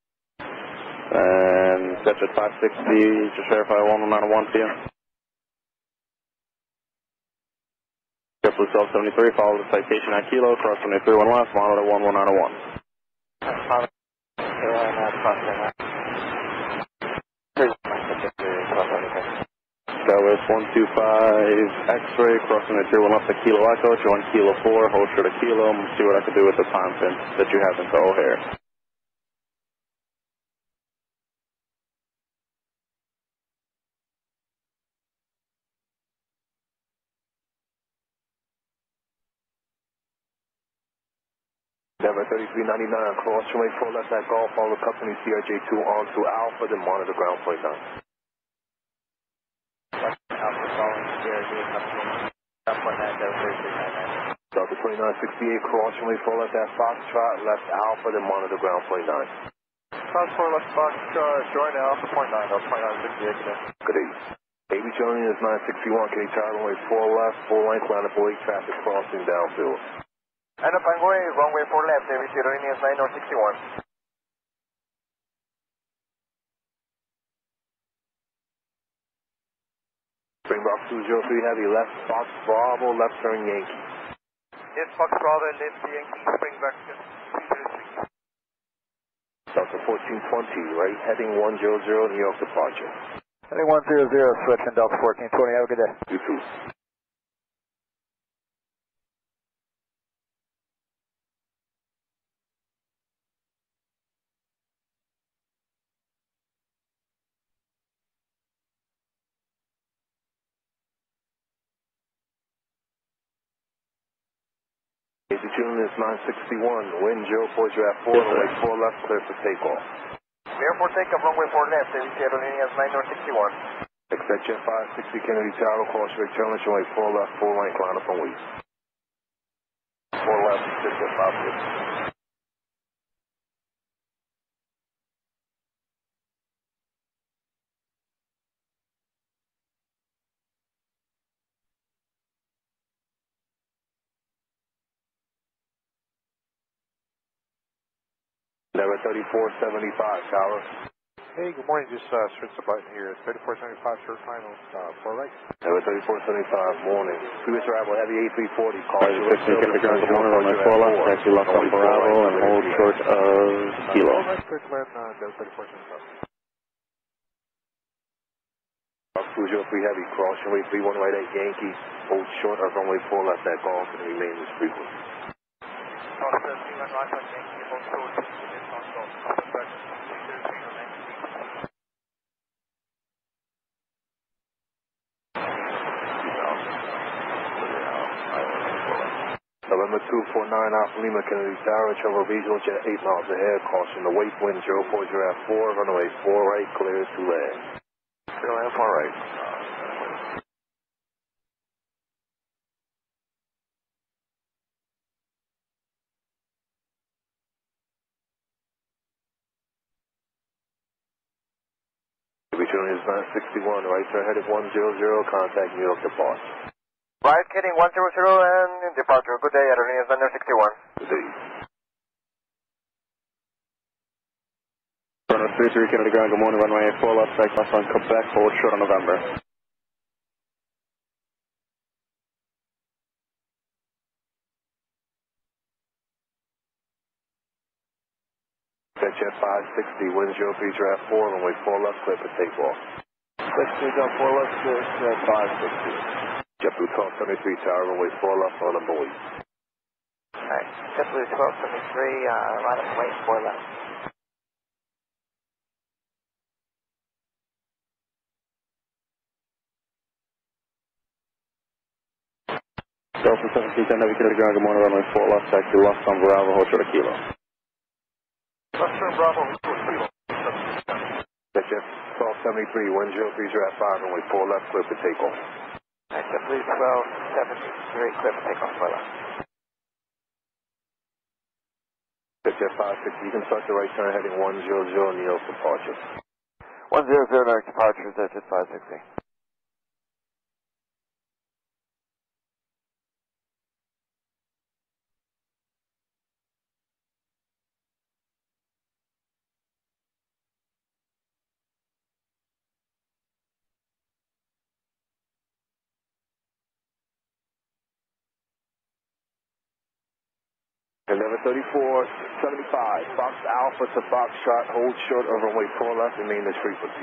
And sketch at 560, just verify 119.1 p.m. JetBlue 1273, follow the citation at Kilo, cross runway 31 left, monitor 119.1. That was 125 X-ray, cross runway 31 left at Kilo Echo, join Kilo 4, hold short of Kilo, see what I can do with the time pin that you have into O'Hare. Denver 3399, cross runway 4 left at Golf, follow company CRJ2 on to Alpha, then monitor ground point 9. Alpha following CRJ, ground point 9, Delta 3399. Delta 2968, cross runway 4 left at Foxtrot, left Alpha, then monitor ground point 9. Cross 4 left Foxtrot, join Alpha point 9, Delta 2968. Good day. AB Journey is 961, can you try runway 4 left, full length, line up 8 traffic crossing downfield. And up and going, runway 4 left, AB Journey is 961. Springbok 203 Heavy, left Fox Bravo, left turn Yankee. Yes, Fox Bravo, left Yankee, Springbok 203. Delta 1420, right, heading 100, New York departure. Heading 100, switching Delta 1420, have a good day. You too. AB June is 961, wind 040 at 4, runway 4 left, clear for takeoff. Clear for takeoff, runway 4 left, AB Journey is 961. Exit Jet 560 Kennedy Tower, cross return, runway 4 left, full length, line up and wait. 4 left, Jet 560. Lever 3475, Tower. Hey, good morning. Just switched the button here. 3475 short final, 4 right. Lever 3475, morning. Previous arrival, heavy A340, call you. 15, get the ground, good morning, runway 4 left, taxi left on Bravo, and hold short of Kilo. All right, clear to land, 3475. Fox 203 Heavy, cross runway 31 right at Yankee, hold short of runway 4 left at Golf, and remain this frequency. Fox 31 right at Yankee, hold short, is not Golf. Contact 303 remains frequency. November 249 Alpha Lima Kennedy Tower, travel regional jet 8 miles ahead, caution the wake wind 040 at 4, runway 4 right, clear to land. Clear land 4 right. Return is 961, right sir, headed 100, contact New York departure. Right, heading 100 and departure. Good day, Airline is 961. Good day. Runway 33, Kennedy ground, good morning, runway 4 left, taxi left on Quebec, hold short on November. Jet 560, wind 030 at 4, runway 4 left, clear for takeoff. Let's do Delta 4 left, Jet 560. JetBlue 1273 Tower, runway 4 left on number 8. Alright, JetBlue 1273, right up way 4 left. Delta 1710, Heavy Kennedy ground, good morning, runway 4 left, taxi left on Bravo, hold short of Kilo. Left turn Bravo, short Kilo. Jet 1273, wind 030 at 5, runway 4 left, clear for takeoff. Alright, JetBlue 1273, clear for takeoff 4 left. Jet 560, you can start the right turn heading 100, New York departure. 100, New York departure, Jet 560. And level 3475, Fox Alpha to Foxtrot, hold short of runway 4 left, remain this frequency.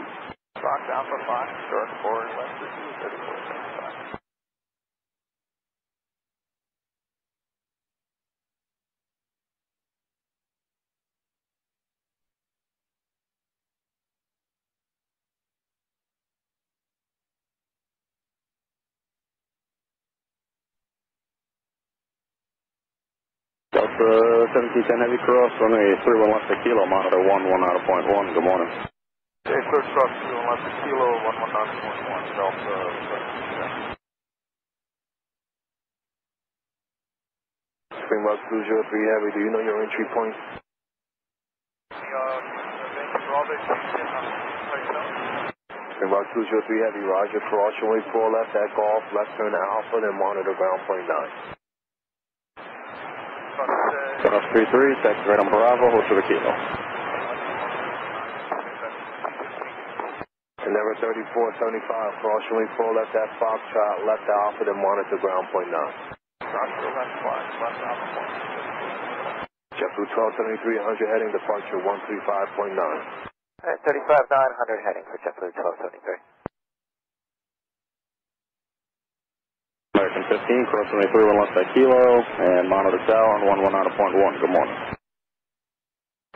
Fox Alpha 5, short 4 left, 3475. Delta 1710, Heavy cross, runway 31 left to Kilo, monitor 11 out of point 1, good morning. Okay, clear cross 2 left Kilo, 119.1, Delta 1710. Springbok 203 Heavy, do you know your entry point? Inbound 203 Heavy, roger, cross runway 4 left at Golf, left turn to Alpha, then monitor ground point 9. Cross 33, taxi right on Bravo, hold short of Kilo. Endeavor 3475, cross runway 4 left at Foxtrot, left Alpha, then monitor ground point 9. JetBlue 1273, 100 heading, departure 135.9. 35 900 heading for JetBlue 1273. American 15, cross runway 31 left at Kilo, and monitor tower on 119.1. Good morning.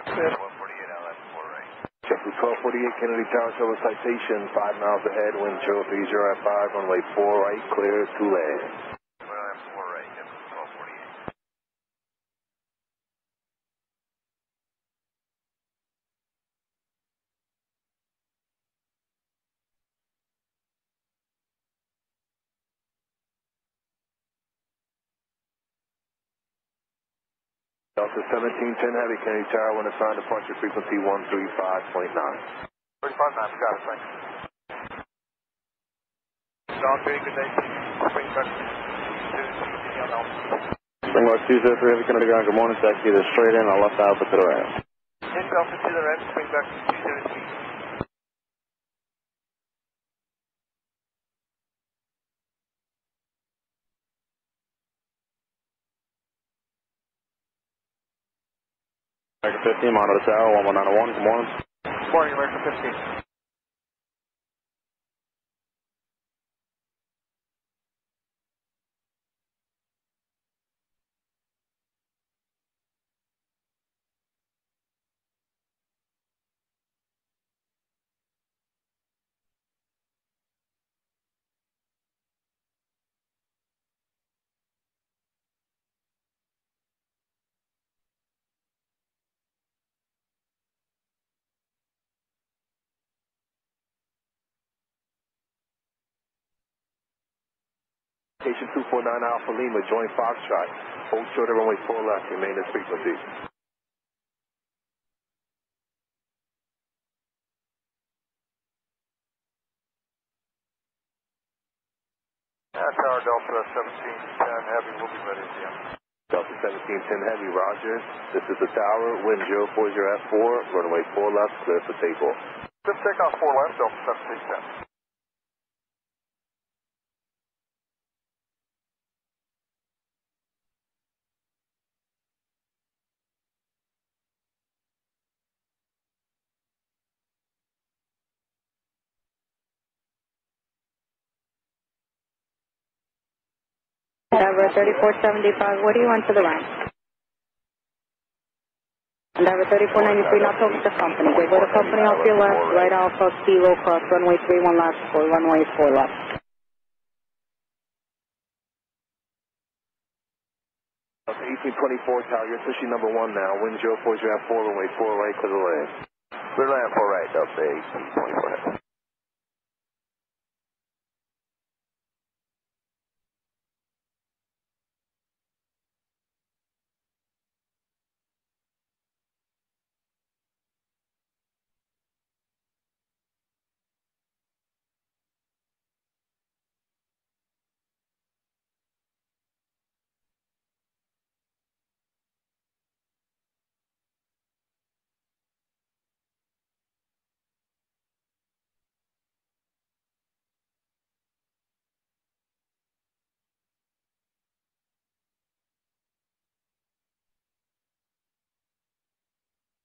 148 LS 4 right. JetBlue 1248, Kennedy Tower, Silver Citation, 5 miles ahead, wind 030 at 5, runway 4 right, clear to land. Well, I'm 4 right, JetBlue 1248. Delta 1710 Heavy, Kennedy Tower, when assigned departure frequency 135.9. 35 knots, got it, thanks. John, very good day. Springback 203 Springback 203 Heavy, Kennedy ground, good morning. Taxi either straight in or left Alpha to the right. Left Alpha to the right, Springback 203. American 15, monitor tower, 1191, good morning. Good morning, American 15. Station 249 Alpha Lima, join Foxtrot. Hold short of runway 4 left, remain at frequency. Tower Delta 1710 Heavy, we'll be ready again. Delta 1710 Heavy, roger. This is the tower, wind 040 at 4, runway 4 left, clear for takeoff. Just take off 4 left, Delta 1710. Endeavor 3475, what do you want to the right? Endeavor 3493, not talking to company. Give way to company off your left, right Alpha, Kilo, cross runway 31 left, for runway 4 left. Delta 1824 Tower, you're pushing number 1 now, wind 040 at 4, runway 4 right, clear the land. Clear land 4 right, Delta 1824 heading.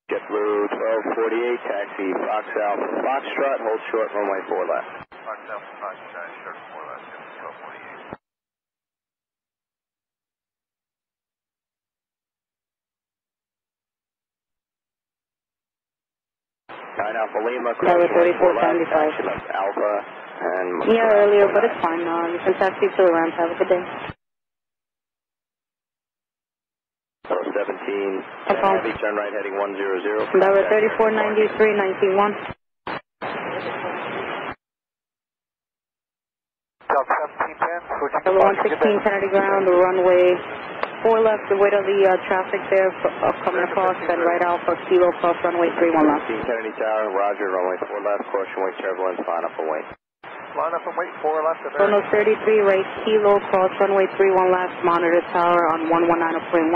JetBlue 1248, taxi Fox Alpha Foxtrot, hold short runway 4 left. Fox Alpha, Foxtrot, short 4 left, JetBlue 1248. 9 Alpha Lima, Endeavor 3475. taxi left Alpha, and... Yeah, earlier, but it's fine. You can taxi to the ramp. Have a good day. 17, Heavy, turn right heading 100. Endeavor 3493, 91. Delta 1710, Level 116, Kennedy ground, runway 4 left, the weight of the traffic there coming across, and right Alpha, Kilo cross runway 31 left. 15 Kennedy Tower, roger, runway 4 left, caution wake turbulence, line up and wait. Line up and wait, 4 left. Chrono 33, right Kilo cross runway 31 left, monitor tower on 119.1.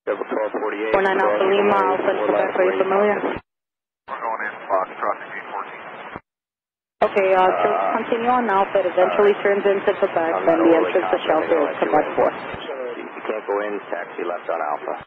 Double 1248. 49 Alpha Lima, Alpha Quebec, are you familiar? We're going in Fox, traffic 814. Okay, so continue on Alpha, it eventually turns into Quebec, then the entrance to shelter is Quebec 4. You can't go in, taxi left on Alpha.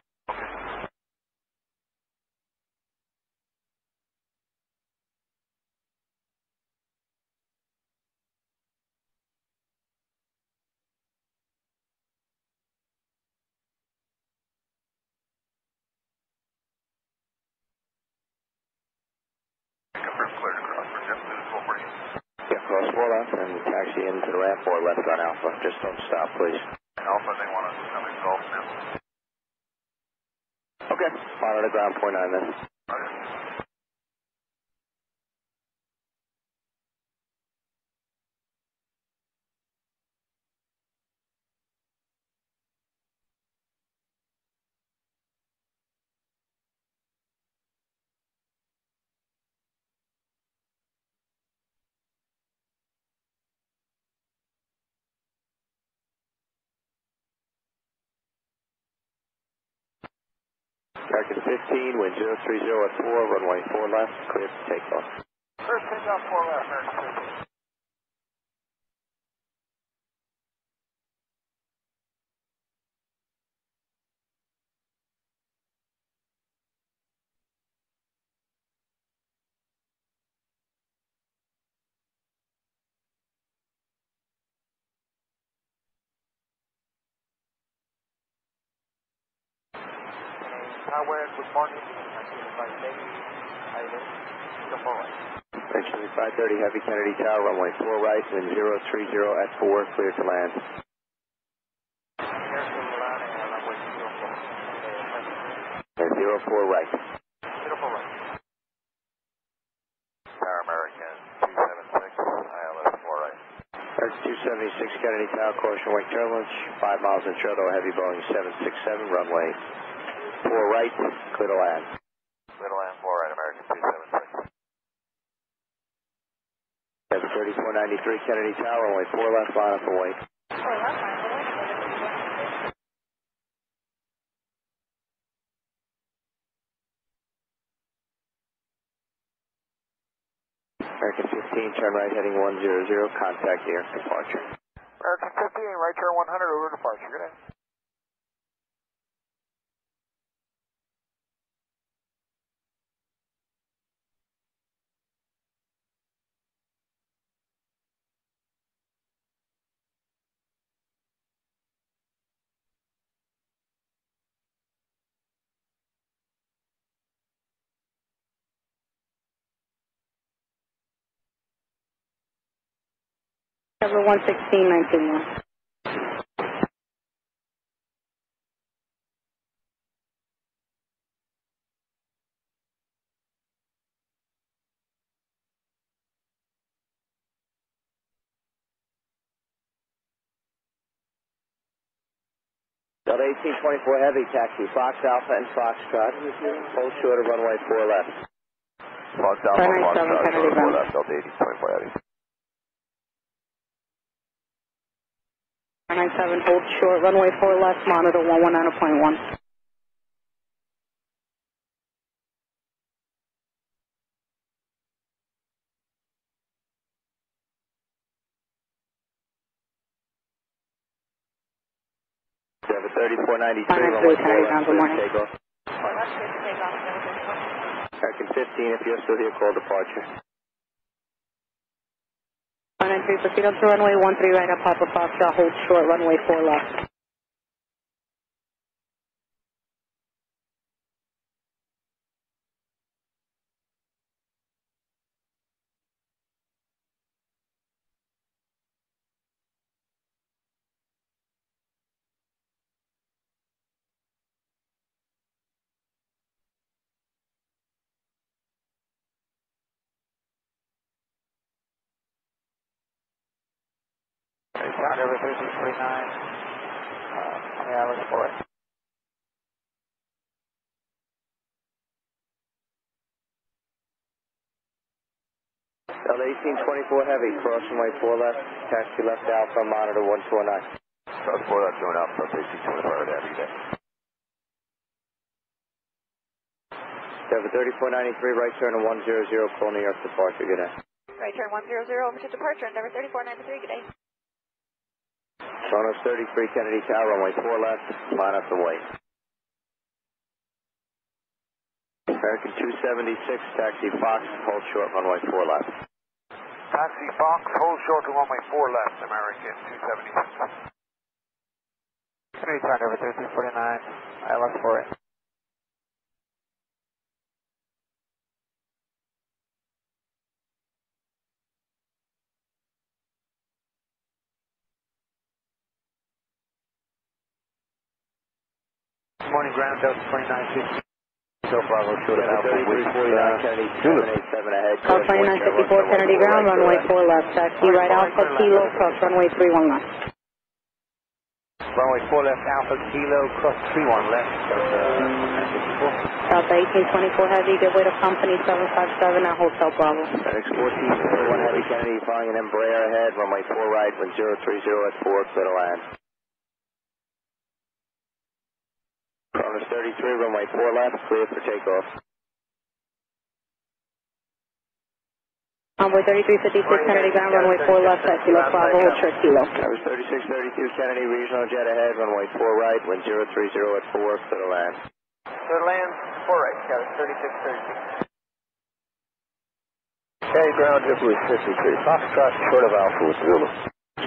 Confirm clear to cross for JetBlue 1248. Yeah, cross 4 left and taxi into the ramp 4 left on Alpha. Just don't stop, please. Alpha, they want us to come in Gulf now. Okay, monitor ground point 9 then. Okay. American 15, wind 030 at 4, runway 4 left, clear for takeoff. First takeoff 4 left, American 15. Highway, good morning. Actually, 530 Heavy Kennedy Tower, runway 4 right, wind 030 at 4, clear to land. And 04 right. 04 right. Tower American 276, ILS 4 right. That's 276 Kennedy Tower, caution wake turbulence, 5 miles in Choto, heavy Boeing 767, runway 4 right, clear to land. Clear to land 4 right, American 276. 3493 Kennedy Tower, runway 4 left, line up and wait. American 15, turn right heading 100, contact near departure. American 15, right turn 100 over departure, good day. Cover 116, 19-1. Delta 1824 Heavy, taxi Fox Alpha and Foxtrot, hold short of runway 4 left. Fox Alpha, Foxtrot, short of 4 left, Delta 1824 Heavy. 97, hold short, runway 4 left, monitor 119.1. Delta 3493, runway 4 left, clear to takeoff. American 15, if you're still here, call departure. 193, proceed up to runway 13 right at Papa Foxtrot, hold short, runway 4 left. Tower over 3649, on the island for it. Delta 1824 Heavy, cross runway 4 left, taxi left Alpha, monitor 1209. South 4 left, going Alpha, 1824 Heavy, good day. Delta 3493, right turn to 100, call New York departure, good day. Right turn 100 over to departure, Endeavor 3493, good day. Kronos 33 Kennedy Tower, runway 4 left, line up and wait. American 276, taxi Fox, hold short, runway 4 left. Taxi Fox, hold short to runway 4 left, American 276. Kennedy Tower over 3649, ILS for it. Morning, ground, Delta 2960. So Bravo, short of Alpha, 3349, Kennedy 787 ahead. Call 2954 Kennedy ground, runway 4 left, taxi right Alpha, Kilo, cross runway 31 left. Runway 4 left, Alpha, Kilo, cross 31 left, Delta 1824 Heavy, give way to company 757 at Hotel Bravo. FedEx 1441 Heavy, Kennedy, following an Embraer ahead, runway 4 right, wind 030 at 4, clear to land. Kronos 33, runway 4 left, clear for takeoff. Runway 3356 Kennedy ground, runway 4 left, taxi left Bravo, hold short Kilo. Towers 3632 Kennedy, regional jet ahead, runway 4 right, wind 030 at 4, clear to land. Clear to land, 4 right, Tower 3632. Kennedy ground, JetBlue 53, Foxtrot, short of Alpha with Zulu.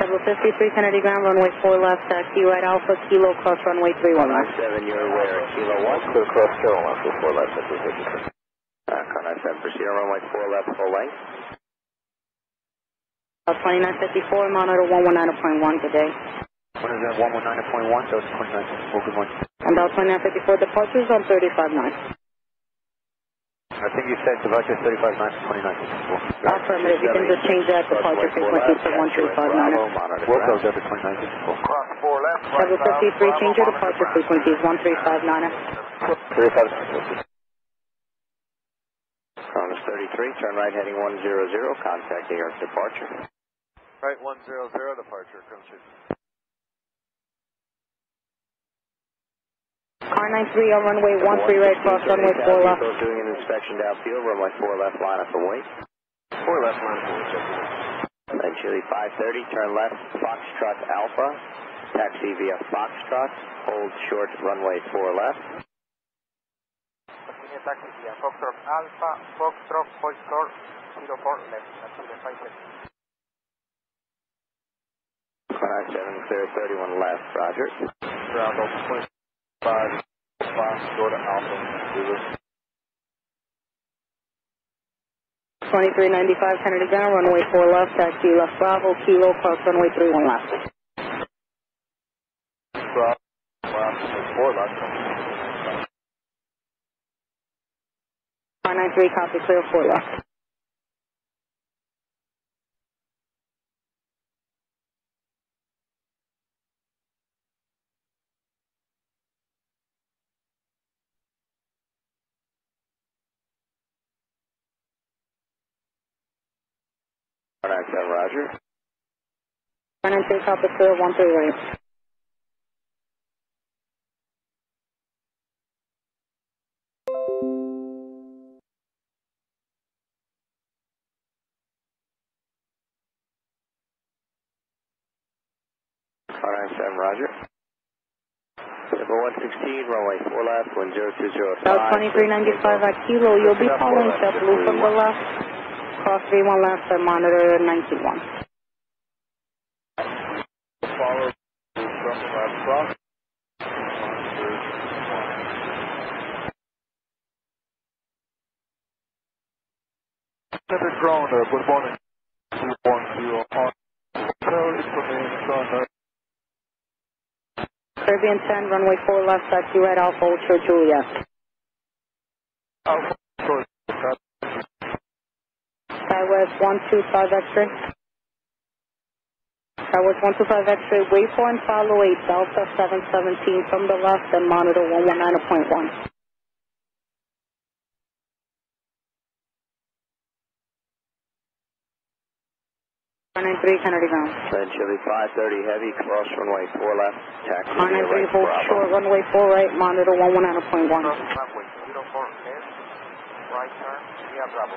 JetBlue 53 Kennedy ground, runway 4 left, taxi right Alpha, Kilo, cross runway 31 left. 97, you're aware, Kilo 1. Clear cross Carolina for 4 left, JetBlue 53. Car 97, proceed on runway 4 left, full length. 2954, monitor 119.1, good day. What is that, 119.1, so it's 2964, good morning. And about 2954 departures on 35-9. I think you said departure 35-9 to 2964. Affirmative, you can just change that departure frequency to 1359. Welcome, Delta 2964. Cross 4 left, Level 53, change your departure frequencies 1359. 35. Kronos 33, turn right heading 100, contact New York departure. Right 100, departure, Kronos. Car 93 on runway 13 right, cross runway 4 left. Doing an inspection downfield, runway 4 left, line up and wait. 4 left, line up and wait. Then Chile 530, turn left, Foxtrot Alpha, taxi via Foxtrot, hold short runway 4 left. Continue taxi via Foxtrot Alpha, Foxtrot, hold short, 04 left, Chile 530. 497, clear 31 left, roger. Ground, Delta 25, short of Alpha, Zulu. 2395 Kennedy ground, runway 4 left, taxi left Bravo, Kilo, cross runway 31 left. Bravo, left, 4 left. Car 93, copy, clear 4 left. Roger. 93, copy, clear 13 right. Roger. Number 116, runway 4 left, wind 0205. South 2395 at Kilo, you'll be following JetBlue from the left, cross 31 left, and monitor 91. Follow from the left cross. Another drone, good morning. 210 on. Caribbean 10, runway 4 left, taxi right Alpha, Ultra Juliet. Alpha, Skywest 125 X-ray. Tower 125 X-ray, wait for and follow a Delta 717 from the left and monitor 119.1. 93 Kennedy ground. Then Chili 530 heavy, cross runway 4 left, taxi. 93 hold short, runway 4 right, monitor 119.1. Right turn, yeah, Bravo,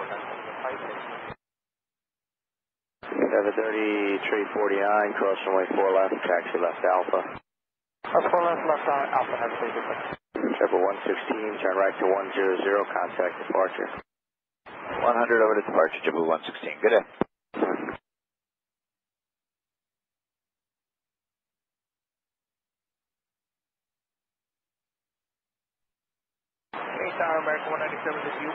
730, tree 49, cross runway 4 left, taxi left Alpha. That's 4 left Alpha, have a safe departure. Triple 116, turn right to 100, contact departure. 100 over to departure, Triple 116. Good day. Tower, American 197 to you.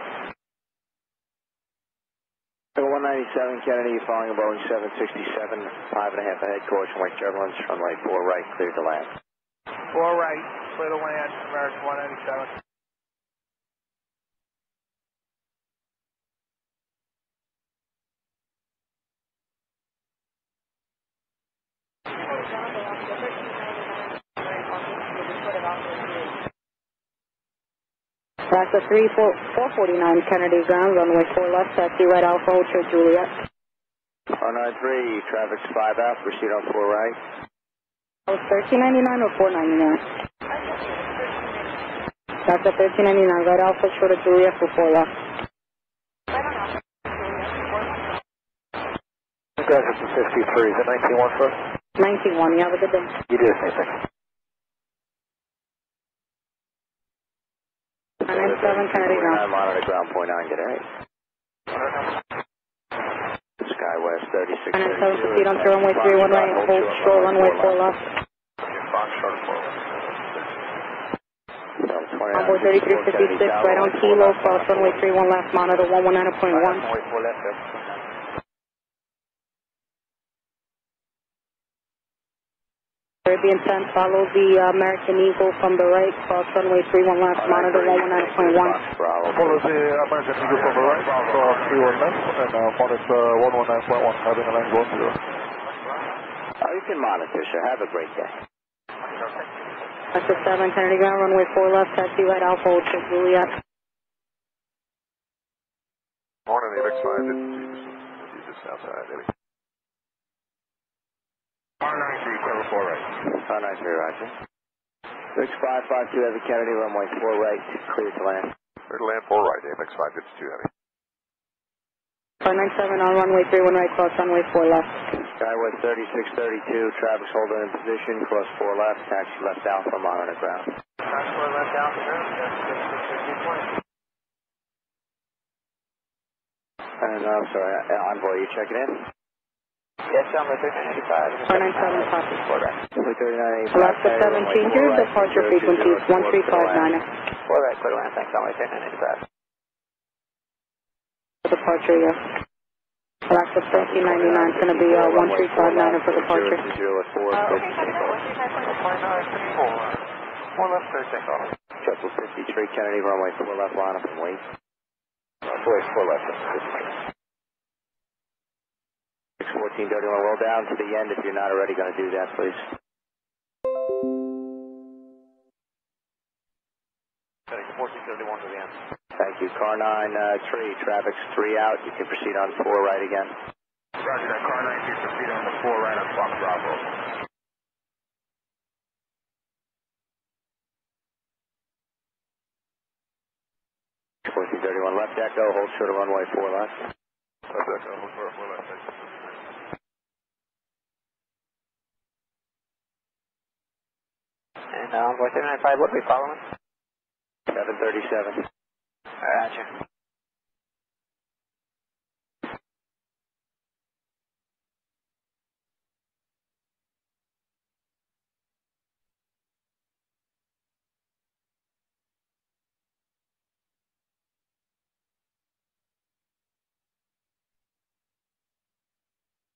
197 Kennedy, following a Boeing 767, 5.5 ahead, caution, white turbulence, runway 4 right, clear to land. 4 right, clear to land, American 197. That's a 449 Kennedy ground, runway 4 left, taxi right Alpha, Hotel Juliet. 493, traffic's 5 out, proceed on 4 right. Oh, 1399 or 499? That's a 1399, right Alpha, short of Juliet for 4 left. You guys are 53, is it 19-1 first? 19-1, you have a good day. You do the same thing. 997 Kennedy ground. Monitor ground, point 9, good day. Skywest 3632. 997, proceed on to runway 31 right, hold short, runway 4 left. Onboard 3356, right on Kilo, cross runway 31 left, monitor 119.1. Caribbean 10, follow the American Eagle from the right, cross runway 31 left, monitor 119.1. Follow the American Eagle from the right, cross 31 left, and monitor 119.1, having a line 10. You can monitor, sir. Have a great day. That's a 7 Kennedy ground, runway 4 left, taxi right Alpha, Hotel Juliet. Morning, the MX-5, it's just outside, Eddie. 493, cover 4 right. 493, roger. 6552 heavy Kennedy, runway 4 right, clear to land. Clear to land 4 right, MX-5, it's 2 heavy. 597 on runway 31 right, cross runway 4 left. Skywest 3632, traffic's holding in position, cross 4 left, taxi left Alpha, monitor ground. Taxi left Alpha, ground, And I'm sorry, Envoy, you checking in? Yes, number 1385. 497 copy. 3985. Alaska 7 changer, departure frequency is 1359. 4 right, clear to land, thanks, runway 1385. Departure, yes. Alaska 1399 is going to be 1359 for departure. 0 at 4. Okay, 4 left, clear takeoff. Triple 53 Kennedy, runway 4 left, line up and wait. 4 left. 614, dirty one, roll down to the end if you're not already going to do that, please. Heading 1471 to the end. Thank you. Car 9, tree, traffic's 3 out. You can proceed on 4 right again. Roger that, car 9, you proceed on the 4 right on Fox Bravo. 1431 left echo, hold short of runway 4 left. Left echo, hold short of 4 left. And Envoy 795, what are we following? 737. Roger.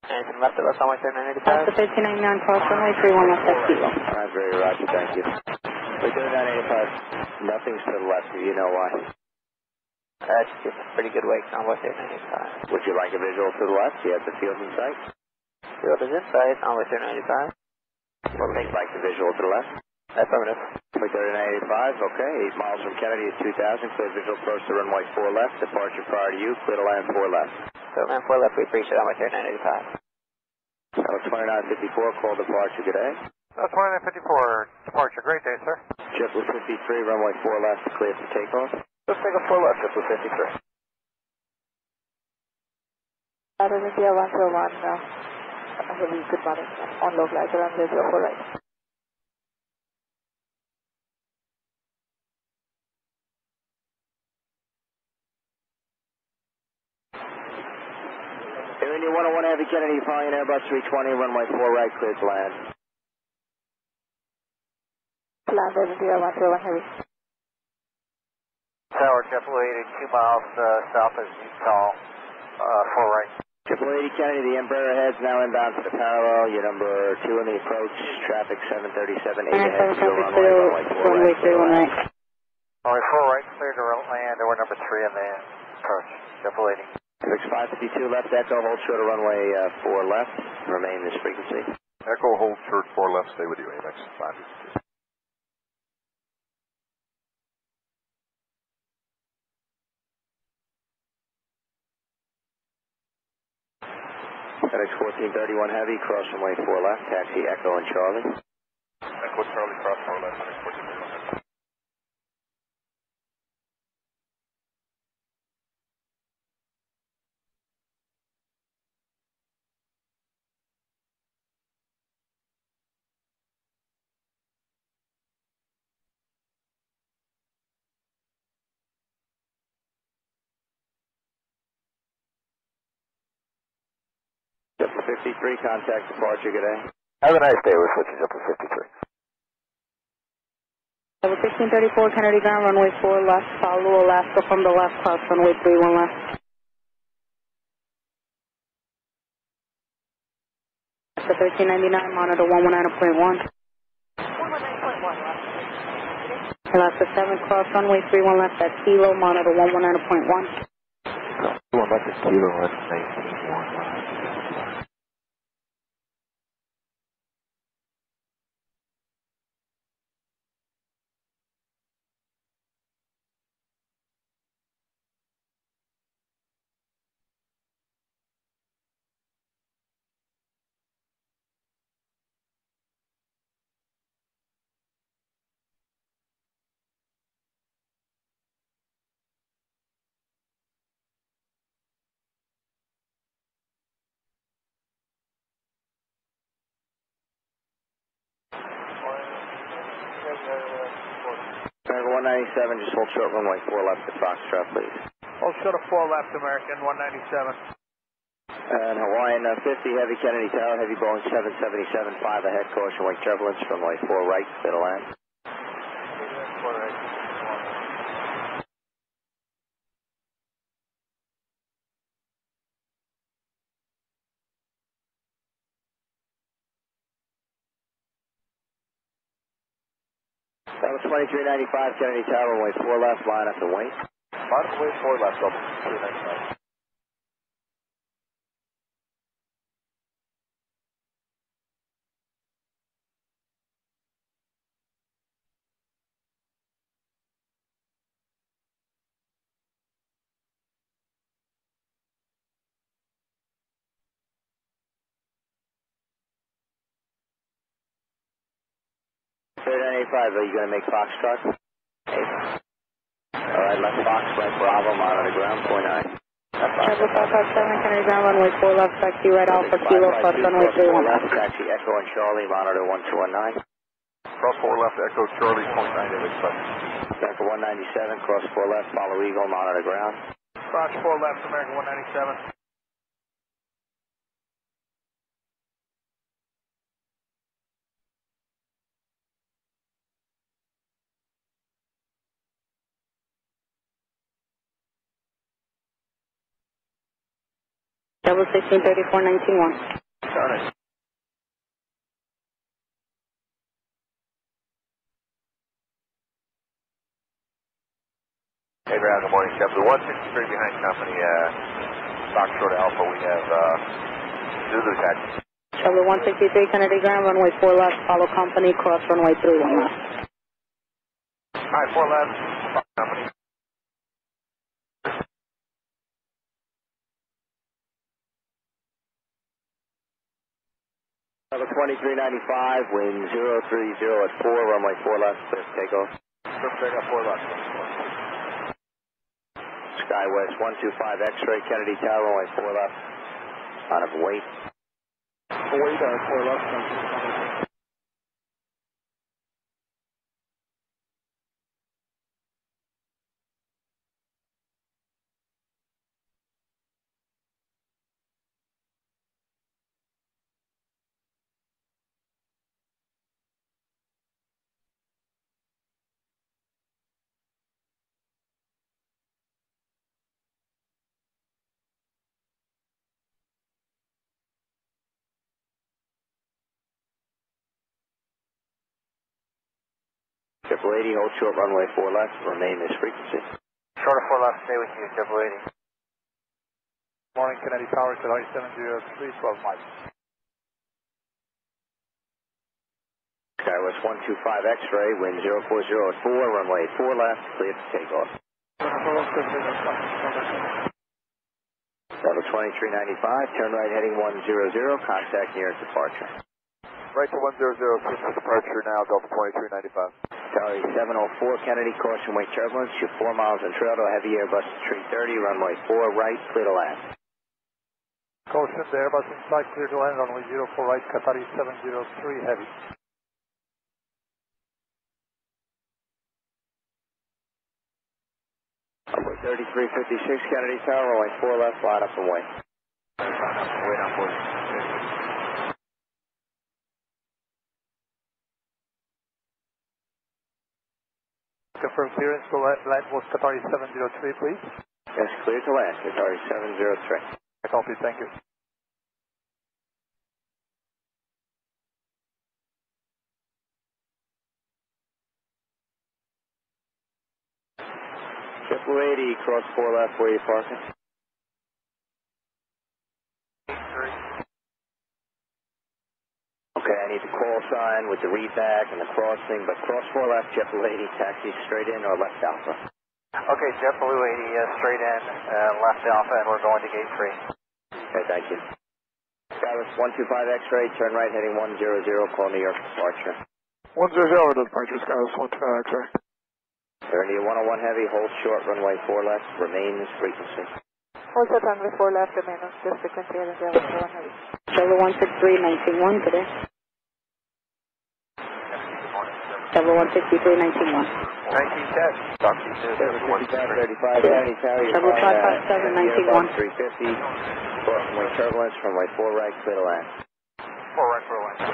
Anything left of us on my 795? Alaska 1399 cross runway 31 left, that's Kilo. Alright, very roger, thank you. We're doing 985. Nothing's to the left, you know why. That's just a pretty good wake on what 795. Would you like a visual to the left? You have the field in sight? Field is inside, runway 395. We'll take back the visual to the left. Affirmative. Runway 3985, okay. 8 miles from Kennedy at 2000. Clear visual approach to runway 4 left. Departure prior to you. Clear to land 4 left. So land 4 left, we appreciate runway 3985. Tower 2954, call departure, good day. 2954, departure, great day, sir. JetBlue 53, runway 4 left, clear for takeoff. Let's take a 4 left, JetBlue 53. India 101, heavy, good morning. On localizer and 004 right. Air India 101 Heavy Kennedy, following Airbus 320, runway 4 right, clear to land. Land India 101 heavy. Tower, JetBlue 82 miles south as you call, 4 right. JetBlue 80 Kennedy, the Embraer heads now inbound to the parallel. You're number 2 in the approach. Traffic 737, 8 ahead to your runway 4 right. Runway 4 right, clear to land, or number 3 in the approach. JetBlue 80. 6552 left, Echo, hold short of runway 4 left. Remain this frequency. Echo, hold short 4 left, stay with you, AMX 552. FedEx 1431 Heavy, cross runway 4 left, taxi Echo and Charlie. Echo, Charlie, cross 4 left, FedEx 1431 Heavy. JetBlue 53, contact departure, good day. Have a nice day, we're switching JetBlue 53. Level 1634, Kennedy ground, runway 4 left, follow Alaska from the left, cross runway 31 left. Alaska 1399, monitor 119.1. 119.1 left. Alaska 7, cross runway 31 left, that's kilo, monitor 119.1. 1 left is kilo, that's 19.1. American 197, just hold short runway 4 left to Foxtrot, please. Hold short of 4 left, American 197. And Hawaiian 50, Heavy Kennedy Tower, Heavy Boeing 777, 5 ahead, caution wake turbulence, runway 4 right, clear to land. That was 2395, Kennedy Tower, runway 4 left, line up and wait. Line up and wait, 4 left, over 395. Are you going to make Foxtrot? Alright, left Fox, right Bravo, monitor ground, 49. Triple 557, Kennedy ground, runway 4 left, taxi right Alpha Kilo, cross runway 31 left. Taxi Echo and Charlie, monitor 1219. Cross 4 left, Echo, Charlie, 0.9, expect. American 197, cross 4 left, follow Eagle, monitor ground. Cross 4 left, American 197. Double 1634, 191. Turn it. Hey, ground, good morning, JetBlue 163 behind company, Foxtrot Alpha, we have Zulu taxi. Traveler 163 Kennedy ground, runway 4 left, follow company, cross runway 31 left. Alright, 4 left, follow company. Level 2395, wind 030 at 4, runway 4 left, clear for takeoff. Clear for takeoff, 4 left. Skywest 125 X-ray, Kennedy Tower, runway 4 left, out of weight. Await 4 left. Triple 80, hold short, runway 4 left, remain this frequency. Short of 4 left, stay with you, Triple 80. Morning, Kennedy Tower, July 703, 12 miles. Skywest 125 X-ray, wind 040 at 4, runway 4 left, clear for takeoff. Level 2395, turn right heading 100, contact nearest departure. Right to 100, clear for departure now, Delta 2395. Tower 704, Kennedy, caution weight turbulence, you're 4 miles in trail to heavy Airbus 330, runway 4 right, clear to land. Caution, the Airbus inside, clear to land, runway 04 right, Qatari 703, heavy. Runway 3356, Kennedy Tower, runway 4 left, line up and wait. Wait on board. Confirm clearance to land was Qatari 703, please. Yes, clear to land, Qatari 703. Copy, thank you. Triple 80, cross 4 left, where you parking? Okay, I need the call sign with the read back and the crossing, but cross 4 left, JetBlue 80, taxi straight in or left Alpha? Okay, JetBlue 80, straight in, left Alpha, and we're going to gate 3. Okay, thank you. Skywest 125 X-ray, turn right heading 100, call New York departure. 100 to departure, Skywest 125 X-ray. Turn to 101 heavy, hold short, runway 4 left, remain this frequency. Hold short, runway 4 left, remain on this frequency, and 101 heavy. Traveler 163 19-1 today. Traveler 163 19-1. 1910. Talk to you soon. 35, Kennedy Tower, you're Traveler 557 19-1. 350, crossing weight turbulence, runway 4 right, clear to land. 4 right, 4 left.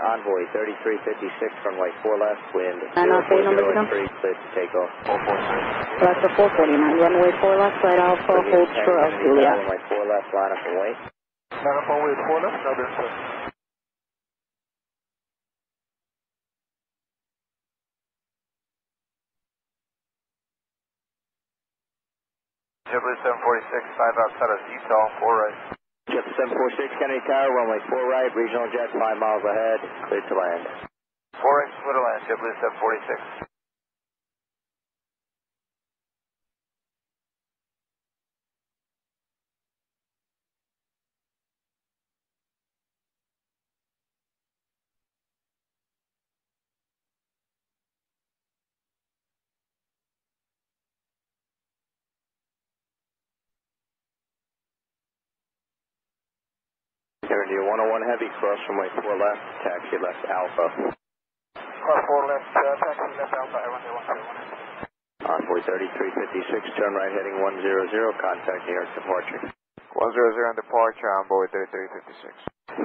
Envoy 3356, runway 4 left, wind 040 3, clear to take off. That's a 449, runway 4 left, side Alpha, hold short of Juliet. Runway 4 left, line up and wait. Line up runway 4 left, now there's JetBlue 746, 5 outside of Utah, 4 right. Jet 746, Kennedy Tower, runway 4 right, regional jet 5 miles ahead, clear to land. 4 right, clear to land, JetBlue 746. Turn to 101 heavy, cross runway 4 left, taxi left Alpha. Cross 4 left, taxi left Alpha, runway 101. Envoy 3356, turn right heading 100, contact New York departure. 100 on departure, Envoy 3356.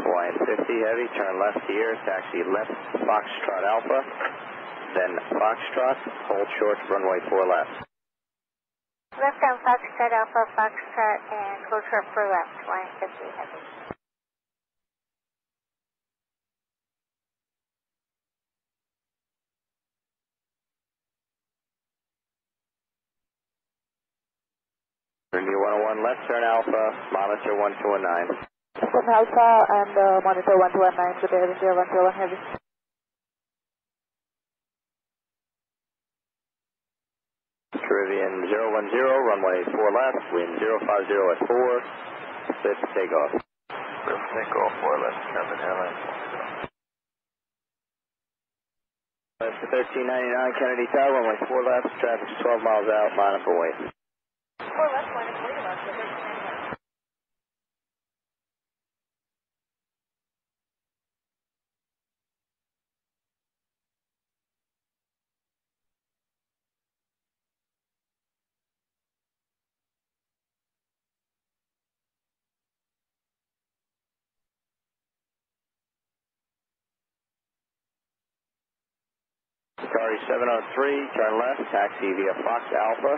Hawaiian 50 heavy, turn left here, taxi left Foxtrot Alpha, then Foxtrot, hold short, runway 4 left. Left on Foxtrot Alpha, Foxtrot, and hold short for left, Hawaiian 50 heavy. India 101 left, turn Alpha, monitor 1219. From Alpha and monitor 1219, good day, India 101 Heavy. Caribbean 010, runway 4 left, wind 050 at 4, set to take off. Take off 4 left, Caribbean Airlines. Left to 1399 Kennedy Tower, runway 4 left, traffic 12 miles out, line up for wait. 4 left, line up for wait, about 1399. Atari 703, turn left, taxi via Fox Alpha,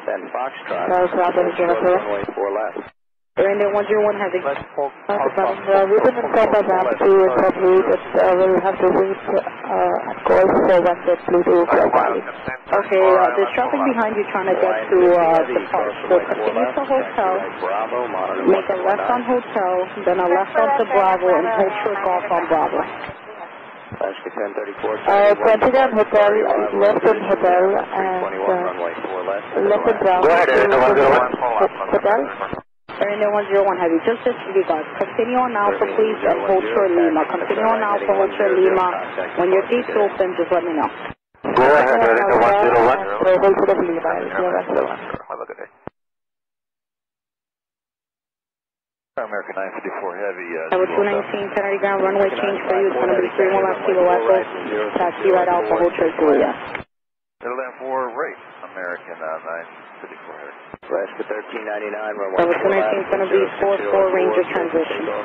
then Foxtrot, runway 4 left. India 101 Heavy. We've been informed by them to inform you that we'll have to wait and call for one that Bluetooth valley. Okay, there's traffic behind you trying to get to depart. So continue to hotel, make a left on hotel, then a left onto Bravo, and hold short off on Bravo. Continue on hotel, left on hotel, and left on Bravo. Go ahead, Hotel. India 101 Heavy, just disregard. Continue on Alpha, please, and hold short Lima. Continue on Alpha, hold short Lima. When your gates open, just let me know. Go ahead, India 101. Hold short Lima, India 101. Have a good day. American 954 Heavy. Tower 219, Kennedy ground, runway change for you. It's going to be 31 left Kilo Echo. Taxi right Alpha, hold short Julia. It'll land for rate. American 954 Heavy. Alaska 1399, runway 4 Tower 219 is going to be 4-4 Ranger transition. 4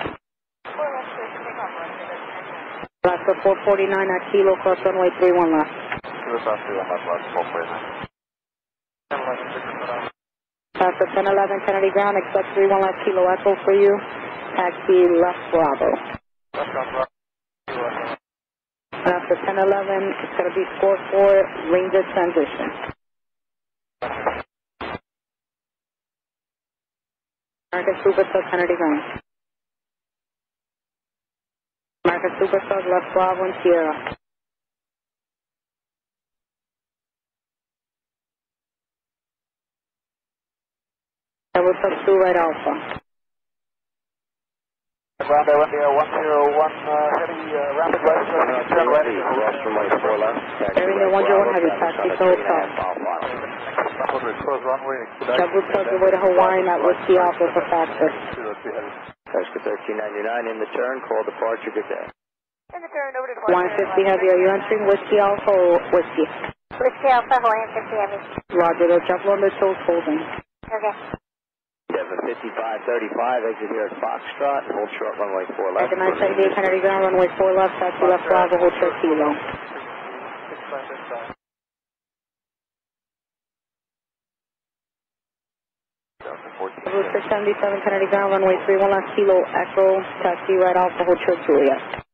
left, clear to take off, Alaska 449 at Kilo, cross runway 31 left. Alaska 1011, Kennedy ground, expect 31 left Kilo Echo for you. Taxi left Bravo. Alaska 1011, it's going to be 4-4 Ranger transition. American Superstar, Kennedy ground. American Superstar, left Bravo and Sierra. Tower plus 2 right Alpha. Ground India 101 Heavy, rapid right, turn right. runway 4 left, Air India 101 Heavy, taxi to hotel. Cross runway. Double plug your way to Hawaiian at Whiskey Alpha for faster. Alaska 1399 in the turn, call departure, good day. In the turn, over to 150 Heavy, are you entering Whiskey Alpha or Whiskey? Whiskey Alpha, Hawaiian 50 Heavy. Roger, they'll jump on the toes holding. Okay. 75535, exit here at Foxtrot, hold short runway 4 left. American 978, Kennedy ground, runway 4 left, taxi left Bravo, hold short Kilo. Route 677, Kennedy ground, runway 31 left, Kilo Echo, taxi right Alpha, hold short Juliet.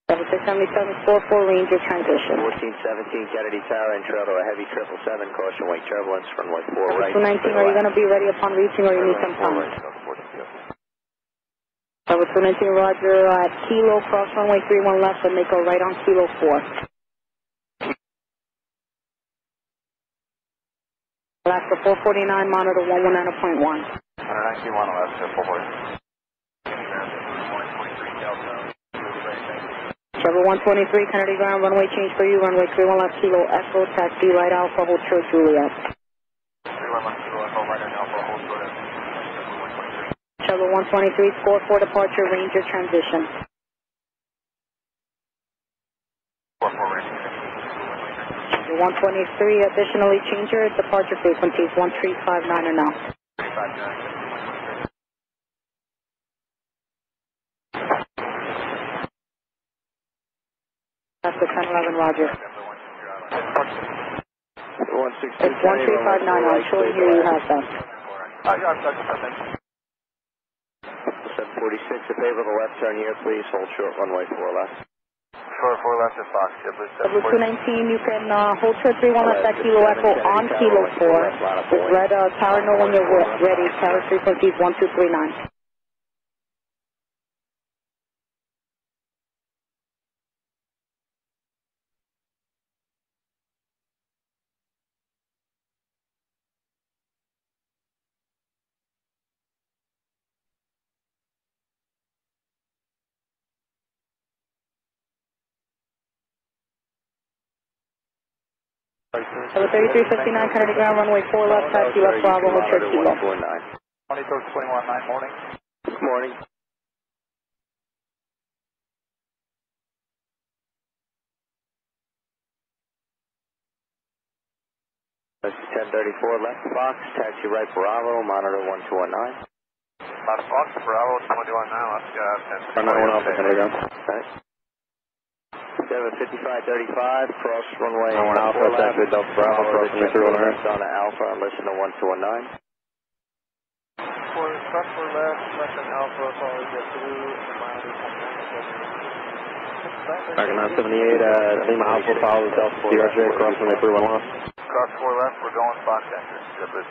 Tower 677, 44 Ranger transition. 1417 Kennedy Tower, intro to a heavy 777, caution weight turbulence, runway 4 right. 219, are you going to be ready upon reaching or you need some time? Tower 219, Roger, at Kilo, cross runway 31 left and make a right on Kilo 4. Alaska 449, monitor 119.1. 191, Alaska 449. Travel 123, Kennedy ground, runway change for you, runway 31 left, Kilo Echo, taxi right Alpha, hold short Juliet. 31 left, Kilo Echo, right on Alpha, hold short. Travel 123, score 4 departure, Ranger transition. 44 Ranger. 123, additionally change your departure frequencies, 1359 and now. 359. That's the 1011, Roger. It's 1359, I'm showing here you have that. 746, a favorable left turn here, please, hold short runway 4 left. short 4 left at Fox, JetBlue 219, you can hold short 31 left at Kilo Echo on Kilo 4. Just let tower know when you're ready. Tower frequency is 1239. Tower 3359, Kennedy ground, runway 4 left, taxi left, Bravo, hold short Kilo. 21-9, morning. Good morning. That's 1034 left Fox, taxi right Bravo, monitor 1219. Left Fox, Bravo, 219, let's go. 9-1 Alpha, Kennedy ground. Okay. 75535, cross runway 9-1 Alpha, taxi Delta Bravo, crossing the 3 left on Alpha, and listen to 1219. For left, left and Alpha, follow JetBlue, and monitor 29. Back at 978, Lima Alpha, follow Delta CRJ, crossing the 3 left. Cross 4 left, we're going Fox entrance, JetBlue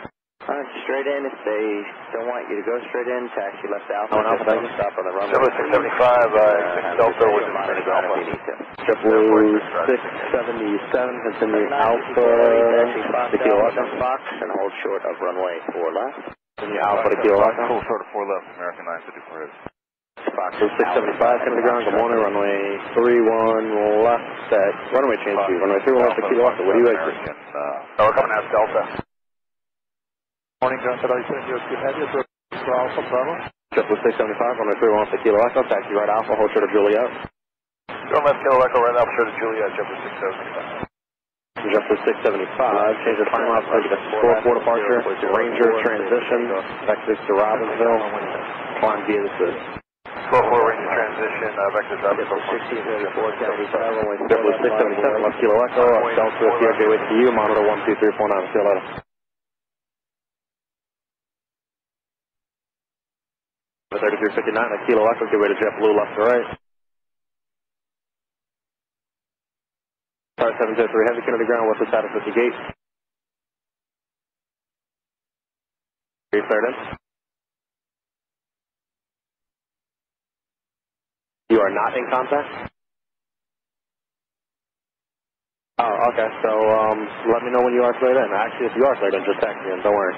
746. Alright, straight in. If they don't want you to go straight in, taxi left Alpha. Alpha, thank you. Stop on the runway. JetBlue 675, Delta with the monitor ground if you need to. JetBlue 677, continue Alpha to Kilo Echo. Fox and hold short of runway 4 left. Continue Alpha to Kilo Echo. Hold short of 4 left, American 954 is. Fox 675, Kennedy ground, good morning, runway 31 left at, runway change to runway 31 left at Kilo Echo. What do you like? We're coming out Delta. Morning, Delta, I send you a good head to Alpha, Bravo. JetBlue 675, runway 31 left at Kilo Echo, taxi right Alpha, hold short of Juliet. Go left Kilo Echo, right Alpha, short of Juliet, JetBlue 675. JetBlue 675, change your final off, take it to 4 departure, Ranger transition, exit to Robbinsville, climb via the Sis. 4-4 Ranger transition, vector drop, 1634 Kennedy Tower, runway 4 JetBlue left. 677, left Kilo Echo, Delta CRJ with you, monitor 12349, see you later. The 3359 at Kilo Echo, get way to JetBlue left to right. Start 703 heavy, Kennedy ground, what's the status at the gate? Are you cleared in? You are not in contact? Oh, okay, so let me know when you are cleared in. Actually, if you are cleared in, just text me and don't worry.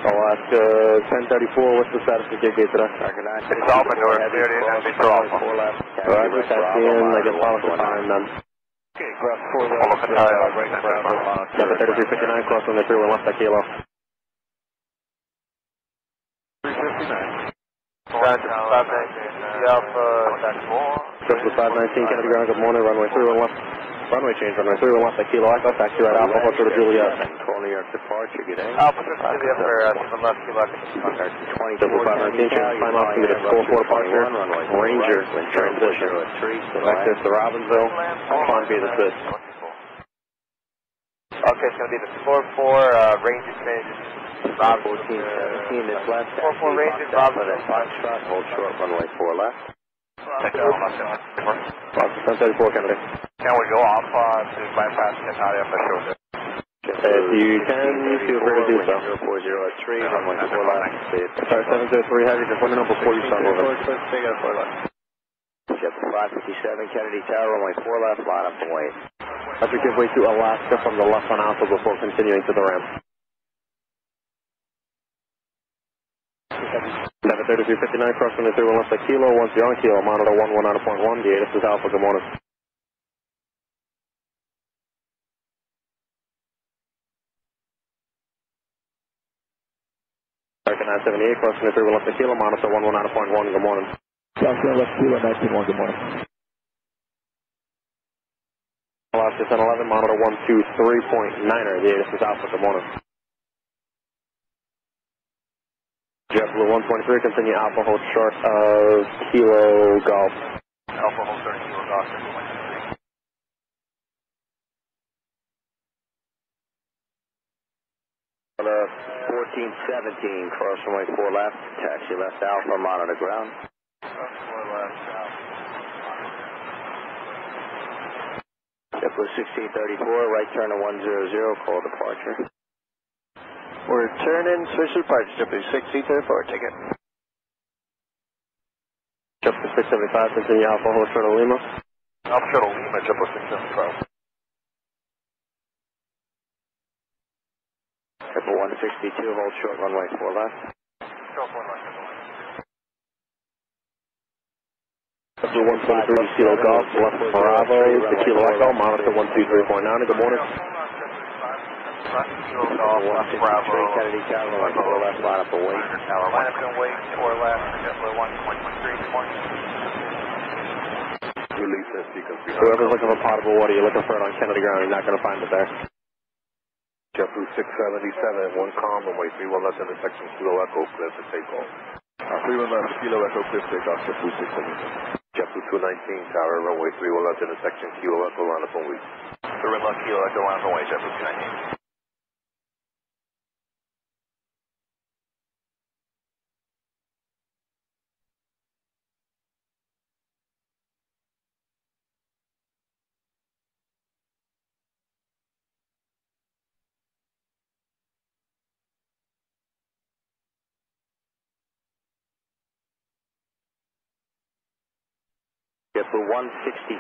I'll ask 1034, what's the status of the gate today? It's Alpha North, cleared in, that's Alpha. Alright, just text me in, I guess I'll have to find them. Okay, cross 4 left, right Bravo. Number 3359, crossing the 3 left at Kilo. 359. Roger, 519, Alpha, tax 4. Triple 519, Kennedy ground, good morning, runway 31 left. Runway change, runway 31 left at Kilo Echo, taxi right Alpha, hold short of Juliet. New York departure, good day. Alpha to Juliet for the left, Kilo Echo. Triple 519, change time off, give it a 4-4 departure, Ranger transition. Access to Robbinsville, climb via the Sis. Okay, it's going to be the 4-4 Ranger transition. Bob 1417 is left. 4-4 Ranger, Bravo, that's Foxtrot, hold short, runway 4 left. Fox 1034, Kennedy. Can we go off to bypass Canada for sure? If you can, feel free to do so. 0403, runway 4 left. Start 703 heavy, just let me know before you start moving. Jet 557, Kennedy Tower, runway 4 left, line up and wait. As we give way to Alaska from the left on Alpha before continuing to the ramp. 73359, crossing the 31 left at Kilo, once you're on Kilo, monitor 119.1, the Asus is Alpha, good morning. American 978, crossing the 31 left at Kilo, monitor 119.1, good morning. Southwest left Kilo, 19-1, good morning. Alaska 1011, monitor 123.9er, the Asus is Alpha, good morning. JetBlue 123, continue Alpha, hold short of Kilo Golf. Alpha, hold short of Kilo Golf, 1410 17, cross runway 4 left, taxi left Alpha, monitor ground. Left 4 left, JetBlue 1634, right turn to 100, call departure. We're turning, switch to departure, JetBlue 1634, take it. JetBlue 675, continue Alpha, hold short of Lima. Alpha Shuttle Lima, JetBlue 675. JetBlue 162, hold short runway 4 left. Short 4 left. JetBlue 173, Kilo Golf, left Bravo, the Kilo Echo, monitor 123.9, good morning. Kilo Golf, left Bravo, Kennedy Tower, runway 4 left, line up and wait. Tower, line up and wait, 4 left, JetBlue 123, good morning. Release that sequence. Whoever's looking for potable water, you're looking for it on Kennedy ground, you're not going to find it there. JetBlue 677, 1 calm, runway 31 left intersection, Kilo Echo, clear for takeoff. 31 left, Kilo Echo, clear for takeoff, JetBlue 677. JetBlue 219, tower, runway 31 left intersection, Kilo Echo, line up and wait. 3 left, Kilo Echo, line up and wait, JetBlue 219. JetBlue 162,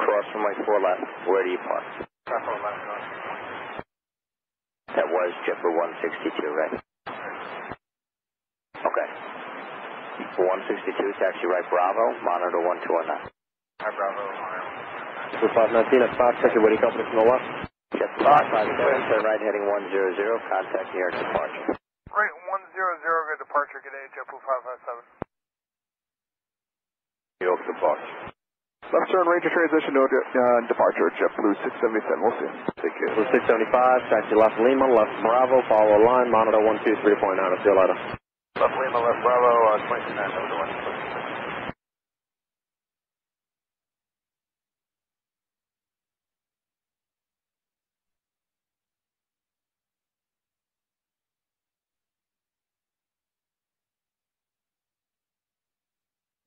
cross runway 4 left, where do you park? That was JetBlue 162, right? Okay. 162, taxi right Bravo, monitor 1219. Hi, Bravo. JetBlue 519 at 5, check your waiting company from the left. JetBlue 557, turn right heading 100, contact New York departure. Right, 100, good departure, good day, JetBlue 557. New York departure. Left turn, range of transition, no departure, JetBlue 677, we'll see. Take care. JetBlue 675, taxi left Lima, left Bravo, follow line, monitor 123.9, I'll see you later. Left Lima, left Bravo, 29, over 1.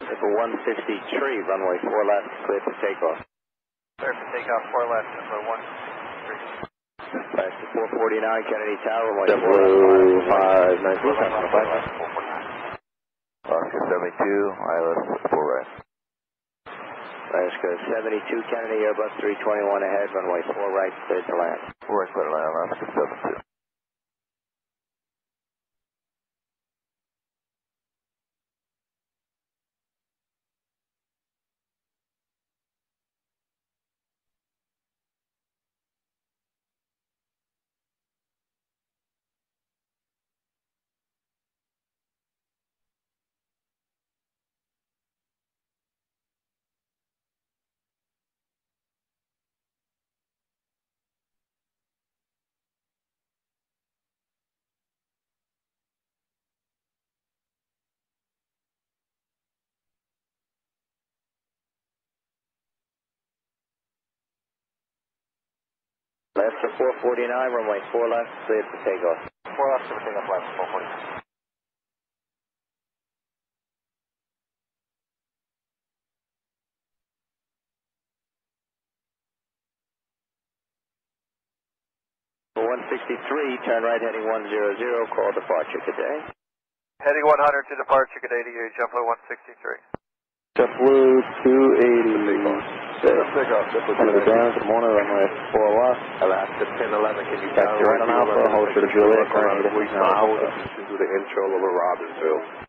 JetBlue 163, runway 4 left, clear for takeoff. Clear for takeoff, 4 left, JetBlue 163. Back to 449, Kennedy Tower, runway 4 JetBlue left. 519, Oscar 72, ILS 4 right. Oscar 72, Kennedy, Airbus 321 ahead, runway 4 right, clear to land. 4 right, clear to land, Oscar 72. Left to 449, runway 4 left, cleared for takeoff. 4 left, clear for takeoff, left, 449. For 163, turn right heading 100, call departure today. Heading 100 to departure, good day to you, JetBlue 163. JetBlue 286. Kennedy ground, good morning, runway 4 left. Alaska 1011, can you Taxi right on Alpha, hold short of Juliet, current ignition on Alpha. Do the intro over Robbinsville.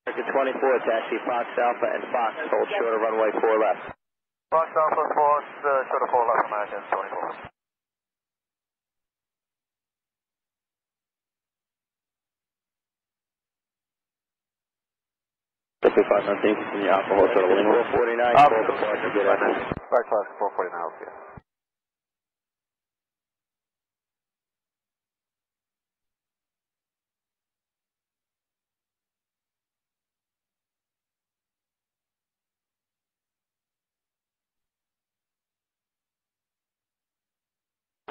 American 24, taxi Fox Alpha and Fox, hold short of runway 4 left. Fox Alpha, Fox, short of 4 left, American 24. JetBlue 2519, continue Alpha, hold short of Lima. 449, full departure, good afternoon. Flight class 449, okay.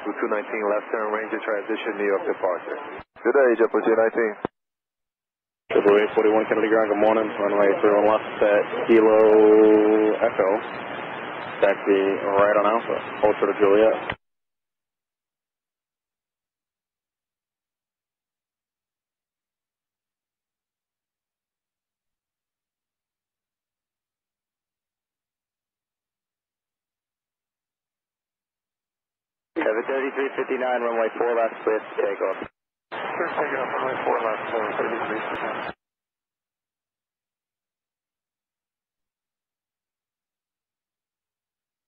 Blue 219, left turn, Ranger transition, New York departure. Good day, JetBlue 219. JetBlue 841, Kennedy ground, good morning. Runway 31 left at Kilo Echo. Taxi right on Alpha, hold short of Juliet. Seven 3359, runway 4 left, clear for takeoff. Sure, take it up, runway 4 left, 3359.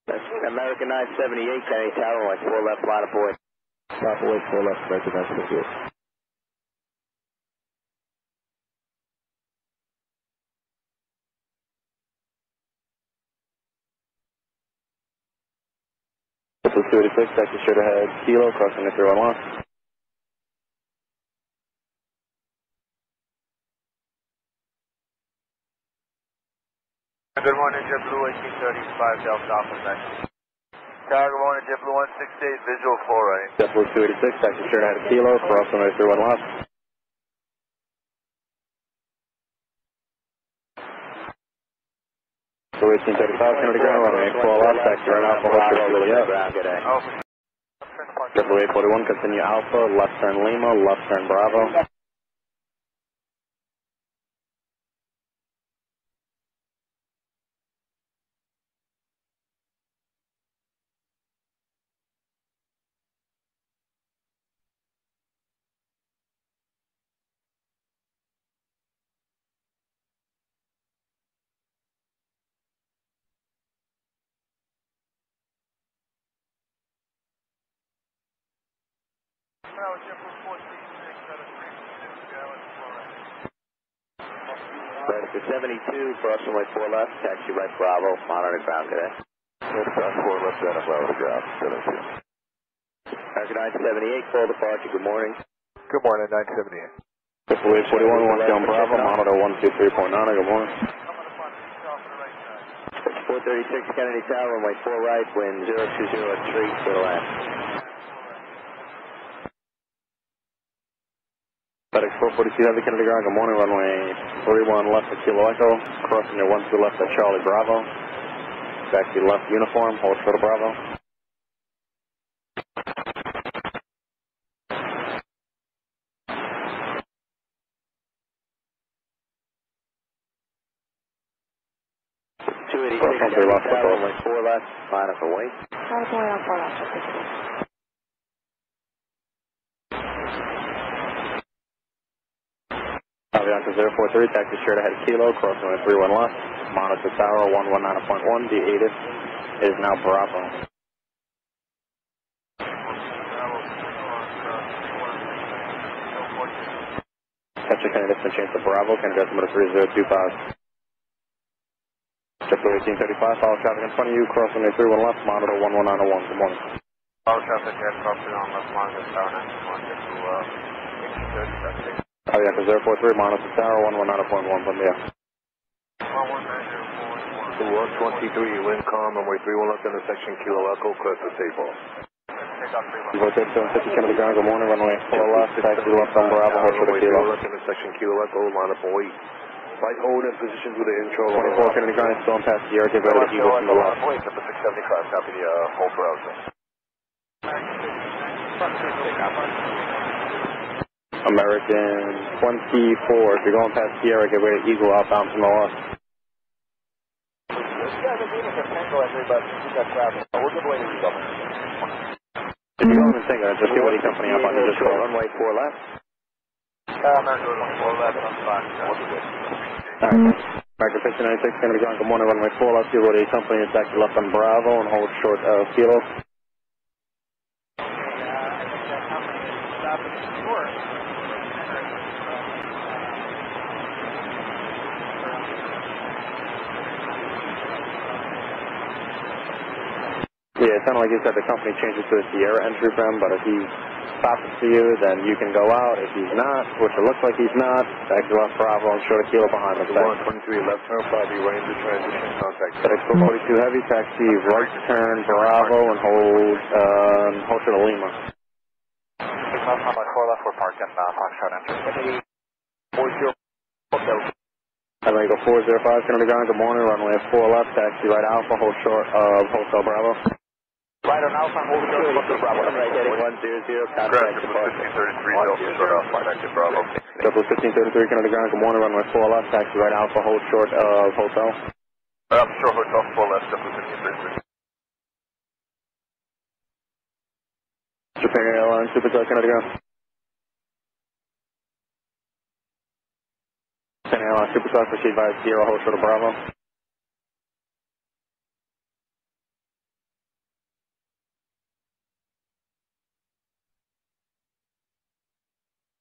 That's American 978, Kennedy Tower, runway 4 left, line of boy. Stop away 4 left, American 978. This is 36, taxi straight ahead, Kilo, crossing the 31 left. Good morning, JetBlue 1835, Delta Alpha taxi. Tower, good morning, JetBlue 168, visual 4 right. JetBlue 286, taxi straight ahead, Kilo, crossing the 31 left. So 1835, Kennedy ground, runway 4 left, taxi right Alpha, hold short of Juliet. JetBlue 841, continue Alpha, left turn Lima, left turn Bravo. Predator 72, cross runway 4 left, taxi right Bravo, monitor ground today. Aircraft 4 left, Santa Clara, ground, 72. American 978, full departure, good morning. Good morning, 978. JetBlue 841, west down Bravo, monitor 123.9, good morning. 436, Kennedy Tower, runway 4 right, wind 0203, to the left. FedEx 442 Heavy Kennedy ground, good morning, runway 31 left at Kilo Echo, crossing your 12 left at Charlie Bravo, back to left uniform, hold short of Bravo. Runway 4 left, line up for wait. Avianca 043, taxi straight ahead of Kilo, crossing runway 31 left, monitor tower 119.1, the ATIS is now Bravo. Catch a Kennedy descent change to Bravo, Kennedy decimal 3025. JetBlue 1835, follow traffic in front of you, crossing runway 31 left, monitor 119.1, good morning. Follow traffic, aircraft on left, monitor tower 921, get to 1830, traffic. Avianca 043, monitor tower 119.1, from there. 123, wind calm, runway 31 left intersection, Kilo Echo, clear for takeoff. Vote 750, Kennedy ground, good morning, runway 4 left, taxi left on Bravo, hold short of Kilo. Runway 31 left intersection, Kilo Echo, line up and wait. Flight hold in position to the intro. 24, Kennedy ground, still on past Sierra, get ready to Eagle from the left. Wait, up to 675, copy the whole browser. American 24, if you're going past Sierra, get ready to Eagle outbound from the left. If you're going to Singa, just get ready company up on you, just roll. Runway 4 left. American 4 left on Fox. Alright. American 1596, Kennedy ground, good morning, runway 4 left, get ready company, taxi left on Bravo, and hold short of Kilo. Yeah, it sounded like you said the company changed it to a Sierra entry for him, but if he's stopping for you, then you can go out. If he's not, which it looks like he's not, back to left Bravo and short a kilo behind us. 123 left turn 5, range of transition, contact. FedEx 442 heavy, taxi right turn Bravo and hold to the Lima. 6 left, runway 4 left, we're parked in Foxtrot entry. 40, hotel. Heavy Eagle 405, Kennedy ground, good morning, runway 4 left, taxi right Alpha, hold short of Hotel Bravo. Right on Alpha, hold short of Hotel Bravo. Right heading 100, contact departure. 1533, Delta, short of contact Bravo. Double 1533, Kennedy ground, good morning, runway 4 left, taxi right Alpha, hold short of Hotel. Short hotel 4 left, Delta 1533. Japan Airlines, Superstar, Kennedy ground. Japan Airlines, Superstar, proceed by Sierra, hold short of Bravo.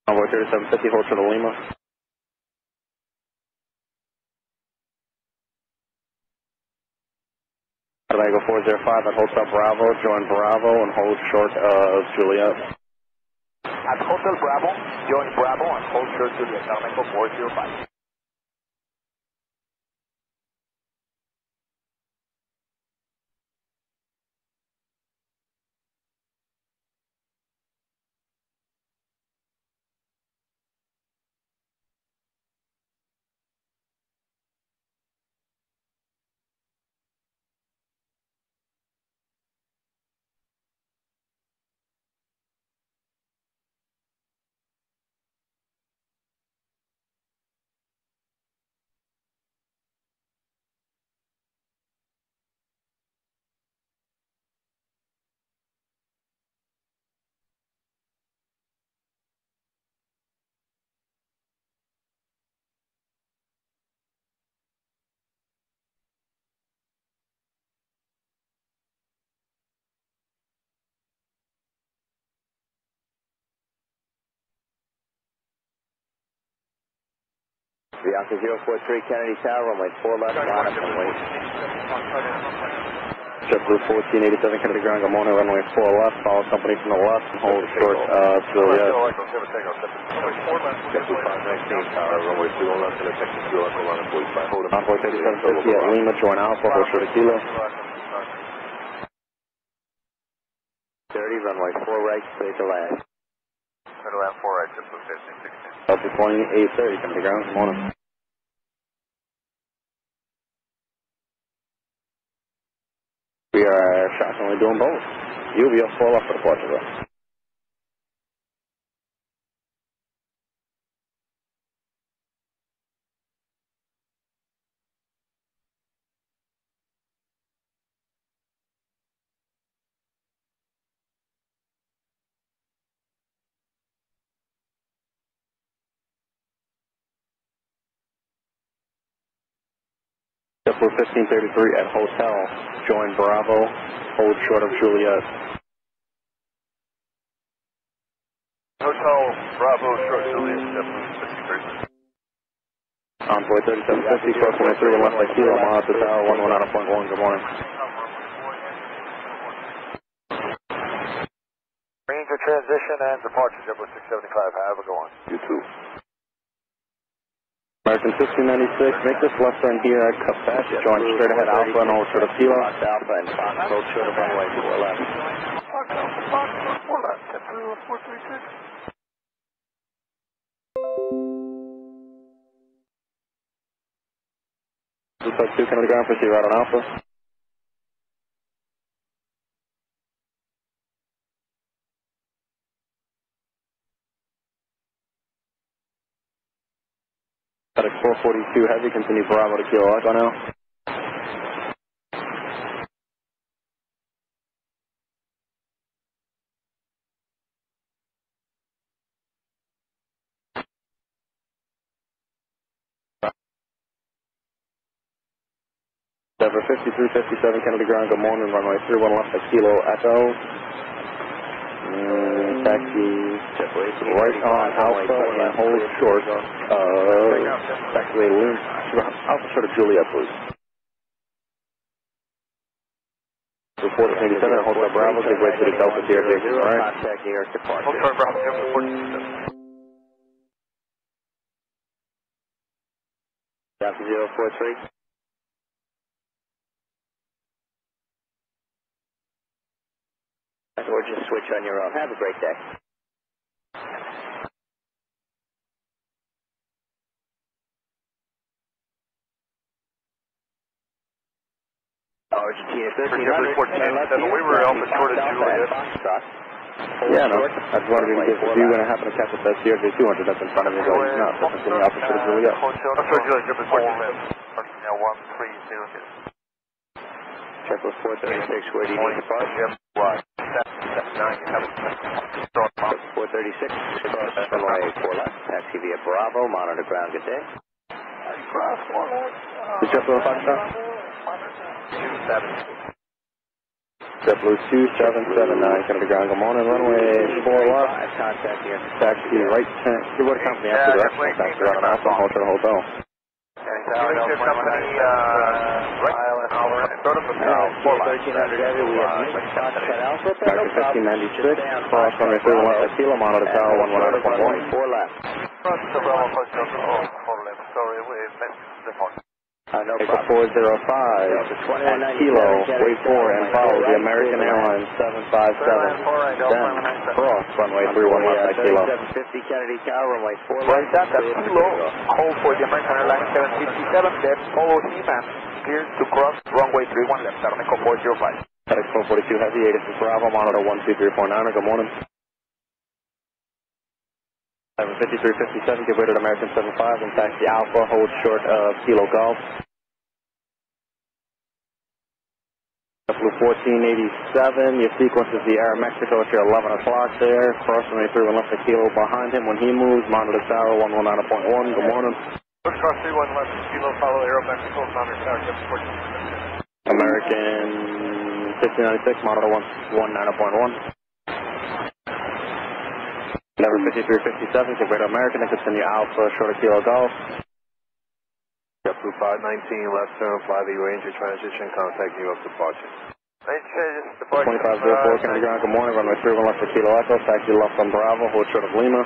Envoy 3750, hold short of Lima. Eagle 405 at Hotel Bravo, join Bravo and hold short of Juliet. At Hotel Bravo, join Bravo and hold short Juliet, Eagle 405. Bianca 043 Kennedy Tower, runway 4 left, line up and wait. JetBlue 1487 Kennedy ground, good morning, runway 4 left, follow company from the left and hold short of Juliet. JetBlue 519 tower, runway 3 left, and a Texas fuel echo line of 45. Hold up. Envoy 3750 at Lima, join Alpha, hold short of Kilo. 30, runway 4 right, clear to land. Clear to land 4 right, JetBlue 1516. Delta 2830 Kennedy ground, good morning. We are shockingly doing both. You'll be a 4 left for departure though. JetBlue 1533 at Hotel, join Bravo, hold short of Juliet. Hotel Bravo, short Juliet, JetBlue 1533. Envoy 3750, cross 103 and left by Kilo, mile to tower, 119.1, good morning. Range of transition and departure, JetBlue 675, have a go on. You too. American 1596, make this left turn here at Cafet, join straight ahead Alpha and hold short of Kilo. Fox Alpha and Fox, hold short of runway 4 left. Fox Alpha, Fox 4 left, JetBlue 436. Suspect 2 Kennedy ground, proceed right on Alpha. FedEx 442 heavy, continue Bravo to Kilo Echo now. Denver 5357 Kennedy ground, good morning, runway 31 left at Kilo Echo. Taxi right on Alpha and hold short taxi Alpha short of Juliet, please. 1487, hold up Bravo, give way to the Delta CRJ, alright? Contact New York departure. Hold short Bravo, JetBlue 1487. Delta 043. Or just switch on your own. Have a great day. Argentina 1300. 1487, we were Alpha short of Juliet. Yeah, no. I just wanted to get if you're going to happen to catch us at CRJ 200 that's in front of me, go east now. So continue Alpha short of Juliet. Alpha short Juliet, JetBlue 1487. Personnel 1302. JetBlue 436, where do you need to park? 436, cross runway 4 left, taxi via Bravo, monitor ground, good day. The JetBlue 5-star? JetBlue 2779, Kennedy ground, good morning, runway 4 left, Contact here. taxi right, give what company after directional taxi right on Alpha, hold to the hotel. American 1300 heavy, we have Alpha. American 1596, cross runway 31 left, Kilo, monitor tower 119.1. 4 left. Sorry, we missed the point. No Take problem. 405 at Kilo, wait 4 and follow the American Airlines 757, then cross runway 31 left at Kilo. 750 Kennedy Tower, runway 4 Right, left. that's Kilo. Hold for the American Airlines 757, then follow him and clear to cross runway 31 left, Aeromeco 405. FedEx 442 Heavy, Asus Bravo, monitor 12349, good morning. 75357, give way to the American 75 and taxi Alpha, hold short of Kilo Golf. Blue 1487, your sequence is the Air Mexico at your 11 o'clock there, cross runway 31 left at Kilo behind him when he moves, monitor tower 119.1, good morning. Cross 31 left, Kilo, follow Aero Mexico, monitor tower, JetBlue 1487. American 1596, monitor 119.1. Number 5357, give way to American and continue Alpha, short of Kilo Golf. JetBlue 519, left turn, fly the Ranger transition, contact New York departure. Ranger, departure. 2504, Kennedy ground, good morning, runway 31 left for Kilo Echo, taxi left on Bravo, hold short of Lima.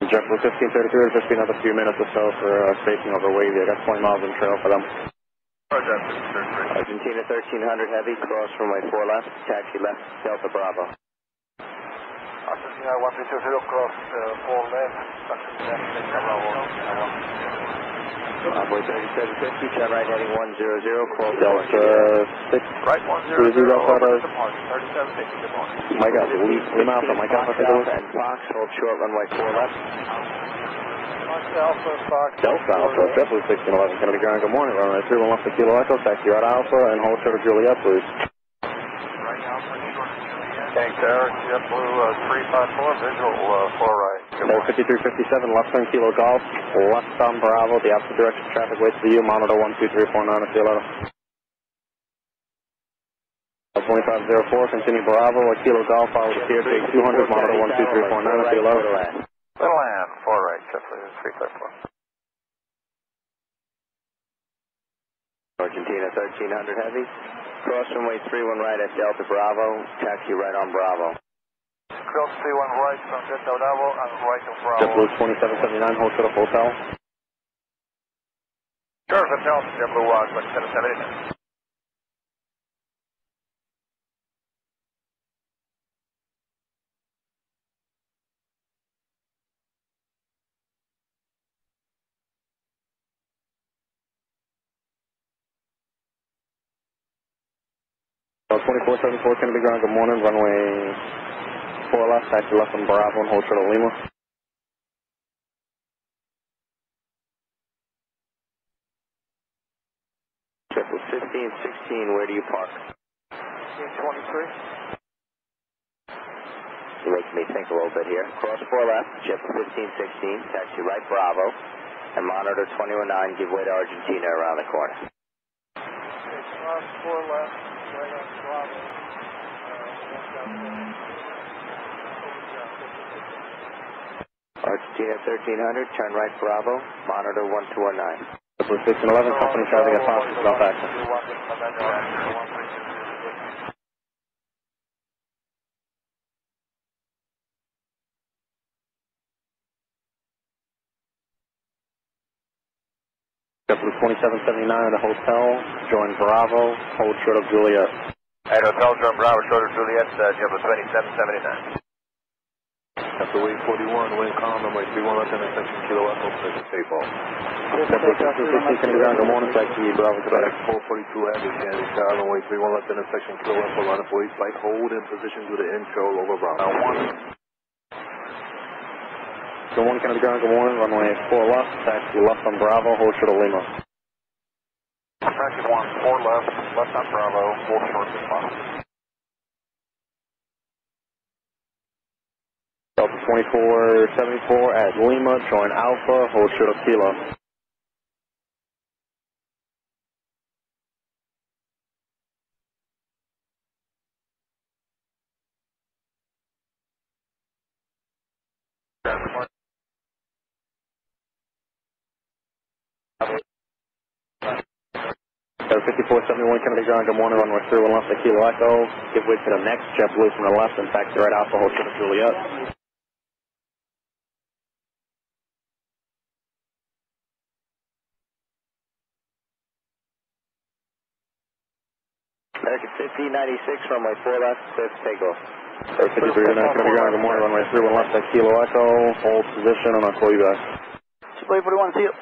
JetBlue 1533, it'll just be another few minutes or so for spacing over Wavy. I got 20 miles in trail for them. Argentina 1300 heavy, cross runway 4 left, taxi left, Delta Bravo. Argentina 1320, cross 4 left, taxi left, Delta Bravo. Runway 3750, turn right heading 100, call Delta 6. Right 100, outside of 3750, good morning. Mike Alpha, Lima Alpha, Mike Alpha, take a look. and Fox, hold short runway 4 left. Alpha, Fox. Delta Alpha, JetBlue 1611, Kennedy ground, good morning, runway 31 left for Kilo Echo, taxi right Alpha, and hold short of Juliet, please. Thanks, Eric, JetBlue 354, visual 4 right. Number 5357, left turn Kilo Golf, left on Bravo, the opposite direction traffic waits for you, monitor 12349, see you later. 2504, continue Bravo, at Kilo Golf, follow the CRJ 200, monitor 12349, see you later. Little land, 4 right, JetBlue 354. Argentina 1300 heavy, cross runway 31 right at Delta Bravo, taxi right on Bravo. Cross 31 right from Delta Bravo and right of Bravo. JetBlue 2779, hold to the hotel. Sure, hotel, JetBlue 2779. So 2474, Kennedy ground, good morning, runway 4 left, taxi left on Bravo, and hold short of Lima. JetBlue 1516, where do you park? 1523. You're making me think a little bit here. Cross 4 left, JetBlue 1516, taxi right Bravo, and monitor 219, give way to Argentina around the corner. Cross 4 left, right on Bravo. Argentina 1300, turn right Bravo, monitor 1219. JetBlue 1611, company traffic at Fox, South Action. JetBlue 2779 at the hotel, join Bravo, hold short of Juliet. At Hotel Join Bravo, short of Juliet, JetBlue 2779. JetBlue 841, wind calm, runway 31 left intersection, Kilo Echo, place of takeoff. JetBlue 1616, coming down, good morning, taxi Bravo, Quebec. 442 Heavy, Candy Sky, runway 31 left intersection, Kilo Echo, line of police, flight, hold in position due to intro, over Bravo. Good morning, Kennedy Ground, good morning, runway 4 left, taxi left on Bravo, hold short of Lima. Taxi 1, 4 left, left on Bravo, hold short of Lima. Delta 2474 at Lima, join Alpha, hold short of Kilo. Delta 5471 Kennedy Ground, good morning, runway 31 left at Kilo Echo, give way to the next JetBlue from the left and taxi right Alpha, hold short of Juliet. American 1596, runway 4 left, clear for takeoff. Air 5309 Kennedy Ground, good morning, runway 31 left at Kilo Echo, hold position, and I'll call you back. Wait, 41, see you.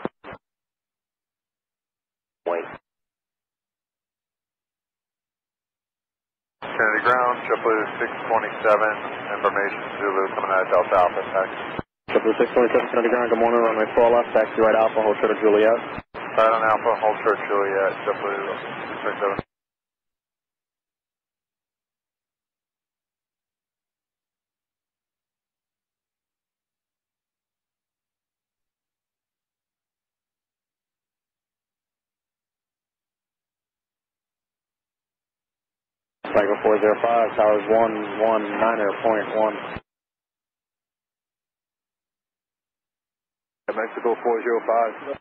Wait. Kennedy Ground, JetBlue 627, information Zulu coming out of Delta Alpha, taxi. JetBlue 627 Kennedy Ground, good morning, runway 4 left, taxi right Alpha, hold short of Juliet. Right on Alpha, hold short Juliet, JetBlue 627. Cycle 405, towers 119.1. Mexico 405.